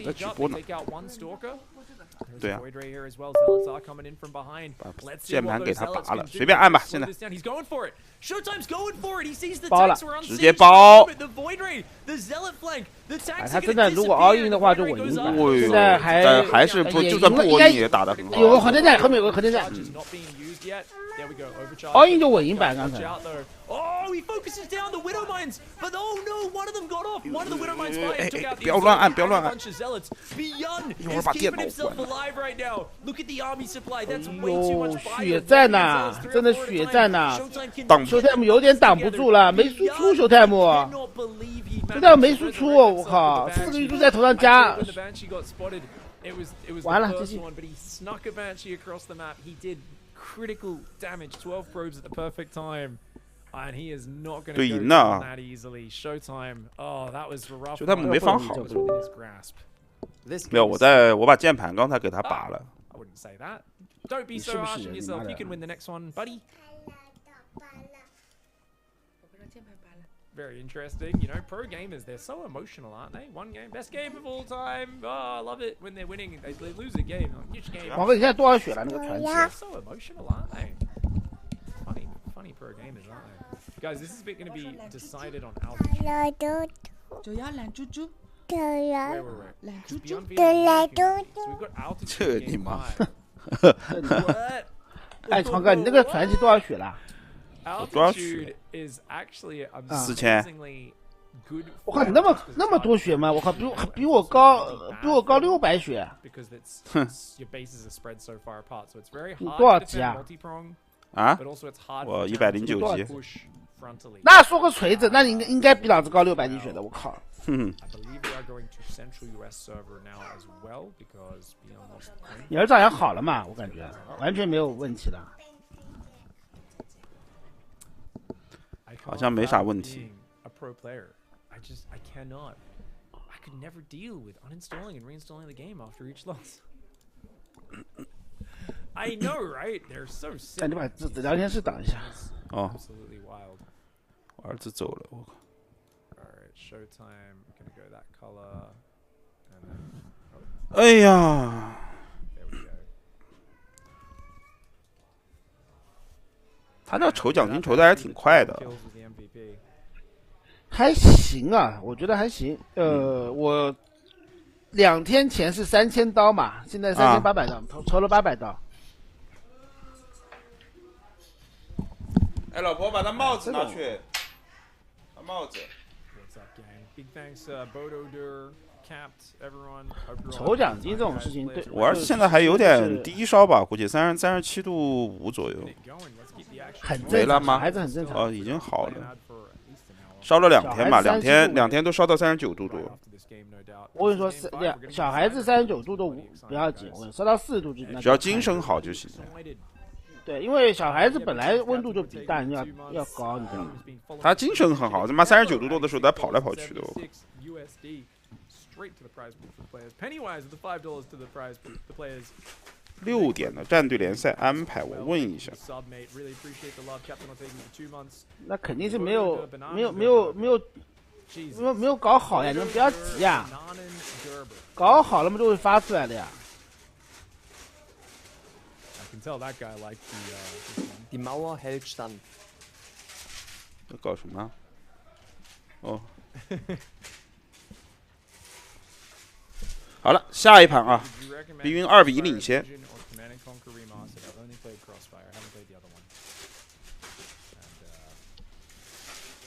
在直播呢。对啊。把键盘给他拔了，随便按吧，现在。包了，直接包。 哎，他真的如果 all in 的话就稳赢了，现在还是不，就算不 all in 也打得很好。有个核电站，后面有个核电站。all in 就稳赢版刚才。 Oh, he focuses down the Widow Mines, but oh no, one of them got off. One of the Widow Mines fired, took out the bunch of zealots. Beyond is keeping himself alive right now. Look at the army supply. That's way too much fire. 血战呐，真的血战呐！秀泰姆有点挡不住了，没输出秀泰姆，秀泰姆没输出，我靠，4个玉珠在头上加。完了，这是。 Critical damage, 12 probes at the perfect time. And he is not going to go down that easily. Showtime. Oh, that was rough. 就他们没放好。没有，我把键盘刚才给他拔了。I wouldn't say that. Don't be so harsh on yourself. You can win the next one, buddy. Very interesting. You know, pro gamers, they're so emotional, aren't they? One game, best game of all time. Oh, I love it when they're winning. They lose a game. Huge game. 王哥，你现在多少血了？那个传奇。 They're so emotional, aren't they? Funny pro gamers, aren't they? Guys, this is going to be decided on altitude. So we've got altitude. 你妈！哎，床哥，你那个传奇多少血了？ Altitude is actually 4000。我靠，你那么多血吗？我靠，比我高600血。哼。你多少级啊？啊？我109级。那说个锤子，那你应该比老子高600滴血的，我靠。哼。你儿子好像好了嘛？我感觉完全没有问题了。 好像没啥问题。I cannot. I could never deal with uninstalling and reinstalling the game after each loss. I know, right? They're so sick. 你把聊天室挡一下。哦。 Absolutely wild. 我儿子走了，我靠。 Alright, showtime. Gonna go that color. 哎呀。 他这筹奖金筹的还是挺快的，还行啊，我觉得还行。我2天前是3000刀嘛，现在3800刀，筹了800刀。哎，老婆，把他帽子拿去，把帽子。筹奖金这种事情，对我儿子现在还有点低烧吧，估计37度5左右。 很正常吗？孩子很正常。哦，已经好了，烧了2天吧，2天都烧到39度多。我跟你说，小孩子39度都不要紧，我烧到40度就只要精神好就行。对，因为小孩子本来温度就比大人要高，你知道吗？他精神很好，他妈39度多的时候他跑来跑去的。 6点的战队联赛安排，我问一下。那肯定是没有搞好呀！你们不要急呀，搞好了嘛就会发出来的呀。Die Mauer hält stand。要搞什么？哦。好了，下一盘啊，碧云2比1领先。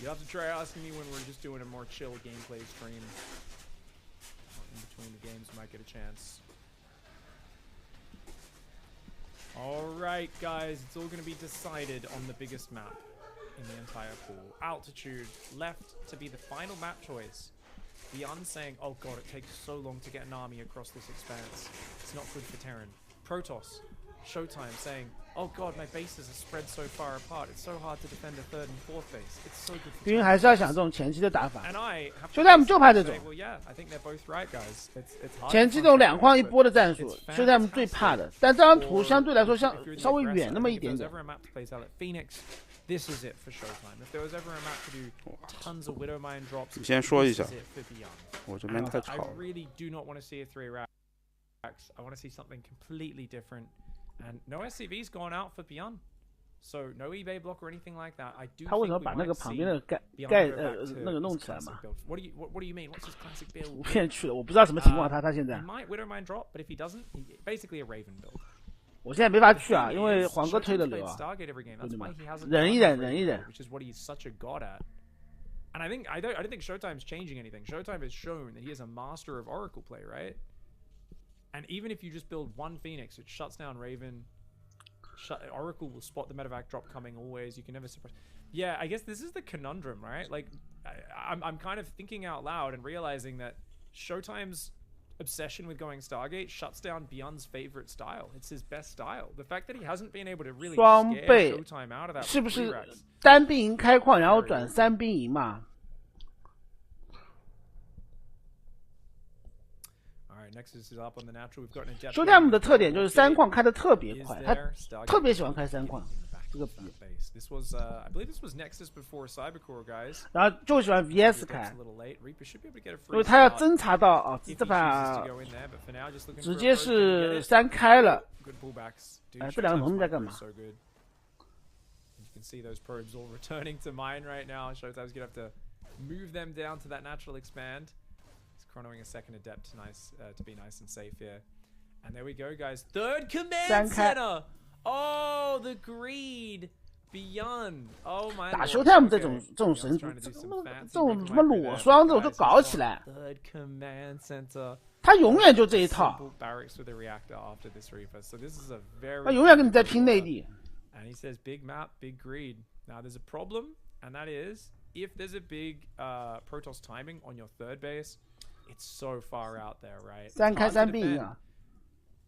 You have to try asking me when we're just doing a more chill gameplay stream. In between the games, might get a chance. Alright, guys, it's all going to be decided on the biggest map in the entire pool. Altitude left to be the final map choice. Beyond saying, oh god, it takes so long to get an army across this expanse. It's not good for Terran. Protoss, Showtime saying, "Oh God, my bases are spread so far apart. It's so hard to defend the third and fourth base. It's so good."兵还是要想这种前期的打法。And I 兄弟们就怕这种。 Well, yeah, I think they're both right, guys. It's hard. 前期这种2框1波的战术，兄弟们最怕的。但这张图相对来说稍微远那么一点点。 This is it for Showtime. If there was ever a map to do tons of Widow Mine drops, 你先说一下 this is it for Beyond. 我这边太吵 I 了。 really do not want to see a 3 racks. I want to see something completely different. And no SCV's gone out for Beyond. So no eBay block or anything like that. I do 他为什么 think 把 we 那个 might 旁 see 边的 Beyond 那个弄起来 his 嘛 classic？ build. What do you mean? What's his classic build? 图片去了，我不知道什么情况，他现在 He。might Widow Mine drop, but if he doesn't, basically a Raven build. 我现在没法去啊，因为黄哥推的流啊。 Stargate every game. That's why he hasn't 忍一忍，忍一忍。 Which is what he's such a god at. And I don't think Showtime's changing anything. Showtime has shown that he is a master of Oracle play, right? And even if you just build one Phoenix, it shuts down Raven. Oracle will spot the medevac drop coming always. You can never suppress. Yeah, I guess this is the conundrum, right? Like, I'm kind of thinking out loud and realizing that Showtime's obsession with going Stargate shuts down Beyond's favorite style. It's his best style. The fact that he hasn't been able to really scare Showtime out of that. 是不是单兵营开矿，然后转3兵营嘛？ Showtime 的特点就是3矿开的特别快，他特别喜欢开3矿，这个比。然后就喜欢 VS 开，因为他要侦查到啊，这把直接是3开了。哎，这2个农民在干嘛？ You can see those probes all returning to mine right now. Showtime's gonna have to move them down to that natural expand. Chronoing a second adept to be nice and safe here. And there we go, guys. Third command center. Oh, the greed beyond. Oh my. 打 Showtime 这种神族，这种什么裸双这种就搞起来。Third command center. 他永远就这一套。他永远跟你在拼内地。 And he says, big map, big greed. Now there's a problem, and that is if there's a big Protoss timing on your third base, it's so far out there, right? 3开3兵营啊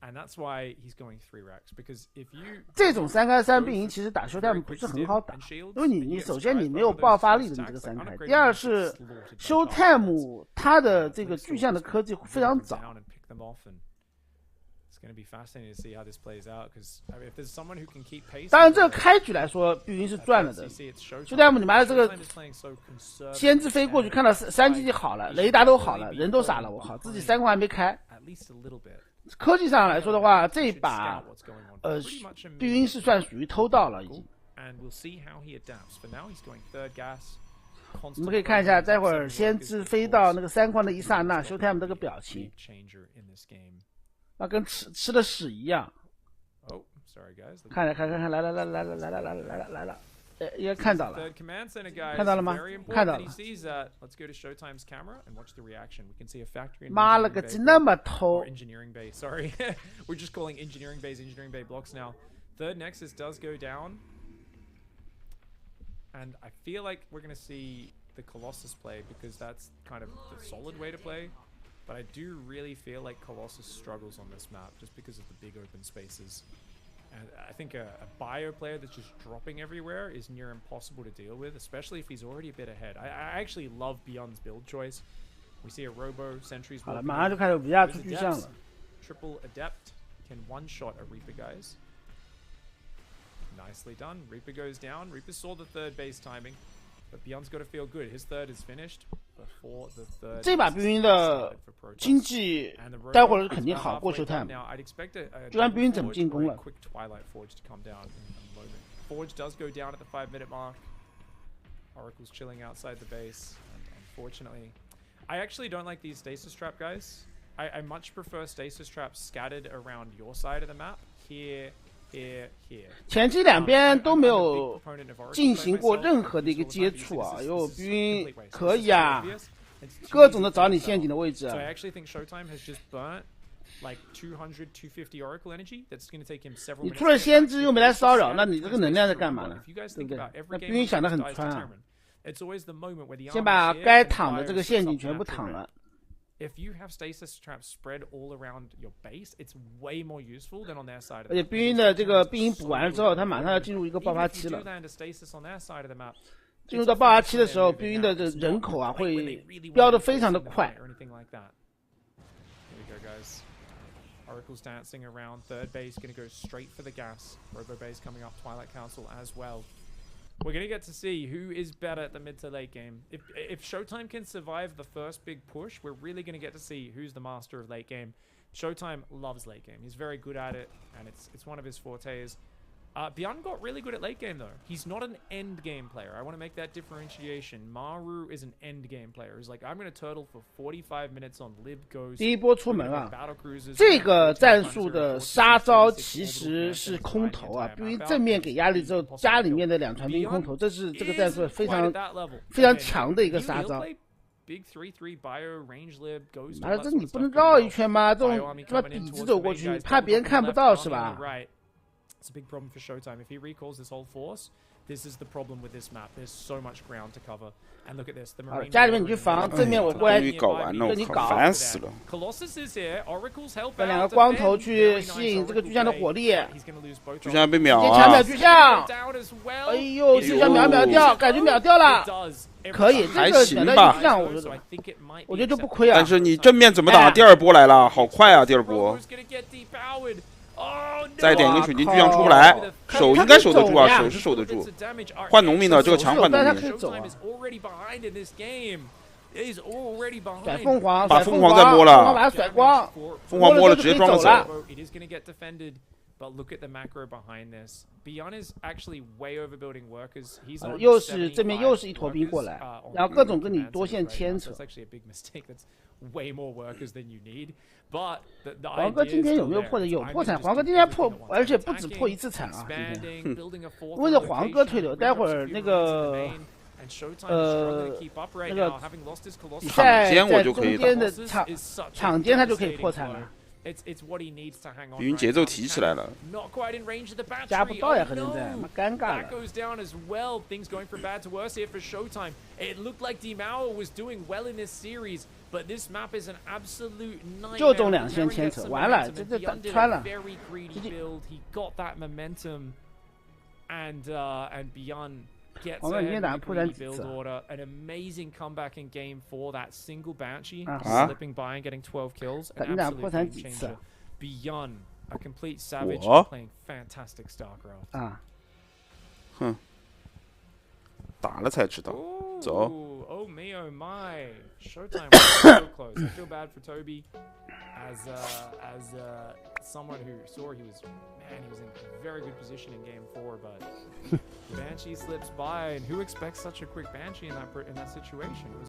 And that's why he's going 3 racks, because if you 这种3开3兵营其实打 Showtime 不是很好打，因为你首先你没有爆发力的你这个3开，第二是 Showtime 它的这个具象的科技非常早。 当然，这个开局来说，毕竟是赚了的。Showtime你妈的这个先知飞过去，看到3基地好了，雷达都好了，人都傻了，我靠，自己3块还没开。科技上来说的话，这一把碧云是算属于偷盗了已经。你们可以看一下，待会儿先知飞到那个3矿的一刹那 ，Showtime 这个表情。 那跟吃的屎一样。看来，来了，应该看到了，看到了吗？看到了。妈了个鸡，那么偷！ Sorry, we're just calling engineering bay blocks now. Third nexus does go down, and I feel like we're gonna see the Colossus play because that's kind of the solid way to play. But I do really feel like Colossus struggles on this map just because of the big open spaces. And I think a bio player that's just dropping everywhere is near impossible to deal with, especially if he's already a bit ahead. I actually love Beyond's build choice. We see a Robo, Sentries... 好了，马上就开始VR出巨像了。 Triple Adept can one-shot a Reaper, guys. Nicely done. Reaper goes down. Reaper saw the third base timing. But Beyond's got to feel good. His third is finished before the third. 这把碧云的经济待会儿肯定好过 Showtime。就看碧云怎么进攻了。Forge does go down at the 5-minute mark. Oracle's chilling outside the base. And unfortunately, I actually don't like these stasis trap guys. I much prefer stasis traps scattered around your side of the map. Here. 前期2边都没有进行过任何的一个接触啊，有碧云可以啊，各种的找你陷阱的位置啊。你出了先知又没来骚扰，那你这个能量在干嘛呢？对不对？那碧云想得很穿啊，先把该躺的这个陷阱全部躺了。If you have stasis traps spread all around your base, it's way more useful than on their side. 而且兵营的这个兵营补完了之后，他马上要进入一个爆发期了。进入到爆发期的时候，兵营的这人口啊会飙得非常的快。Oracle's dancing around third base, going to go straight for the gas. Robo base coming up, Twilight Council as well. We're going to get to see who is better at the mid to late game. If Showtime can survive the first big push, we're really going to get to see who's the master of late game. Showtime loves late game. He's very good at it, and it's one of his fortes. Beyond got really good at late game, though. He's not an end game player. I want to make that differentiation. Maru is an end game player. He's like, I'm going to turtle for 45 minutes on Lib Goes. 第一波出门啊，这个战术的杀招其实是空投啊，因为正面给压力之后，家里面的两团兵空投，这是这个战术非常强的一个杀招。妈的，这你不能绕一圈吗？这种他妈底子走过去，怕别人看不到是吧？ It's a big problem for Showtime. If he recalls this whole force, this is the problem with this map. There's so much ground to cover. And look at this. The Marine 家里面你去防，正面我过来跟你搞，烦死了。Colossus is here. Oracle's help. 两个光头去吸引这个巨像的火力。巨像被秒啊！抢秒巨像。哎呦，巨像秒掉，感觉秒掉了。可以，这个秒掉巨像，我觉得就不亏啊。但是你正面怎么打？第二波来了，好快啊！第二波。 再点一个水晶巨像出不来，手应该守得住啊，手是守得住。换农民的这个强换农民，甩凤凰，把凤凰再摸了，把它甩光，凤凰摸了直接装了走。But look at the macro behind this. Beyond is actually way overbuilding workers. He's 又是这边又是一坨兵过来，然后各种跟你多线牵扯。That's actually a big mistake. That's way more workers than you need. But 黄哥今天有没有破的？有破产，黄哥今天破，而且不止破一次产啊！今天，为了黄哥推流，待会儿那个比赛在中间的场间他就可以破产了。 语音节奏提起来了，加不到呀，可能在，尴尬了。就中2线牵扯，完了，这穿了。我们今天打算破产几次？An amazing comeback in game 4. That single Banshee slipping by and getting 12 kills. 你打破产几次 ？Beyond a complete savage playing fantastic StarCraft. 啊，哼，打了才知道。走。Oh me, oh my! Showtime was so close. I feel bad for Toby, as someone who saw he was in a very good position in game 4, but Banshee slips by, and who expects such a quick Banshee in that situation? It was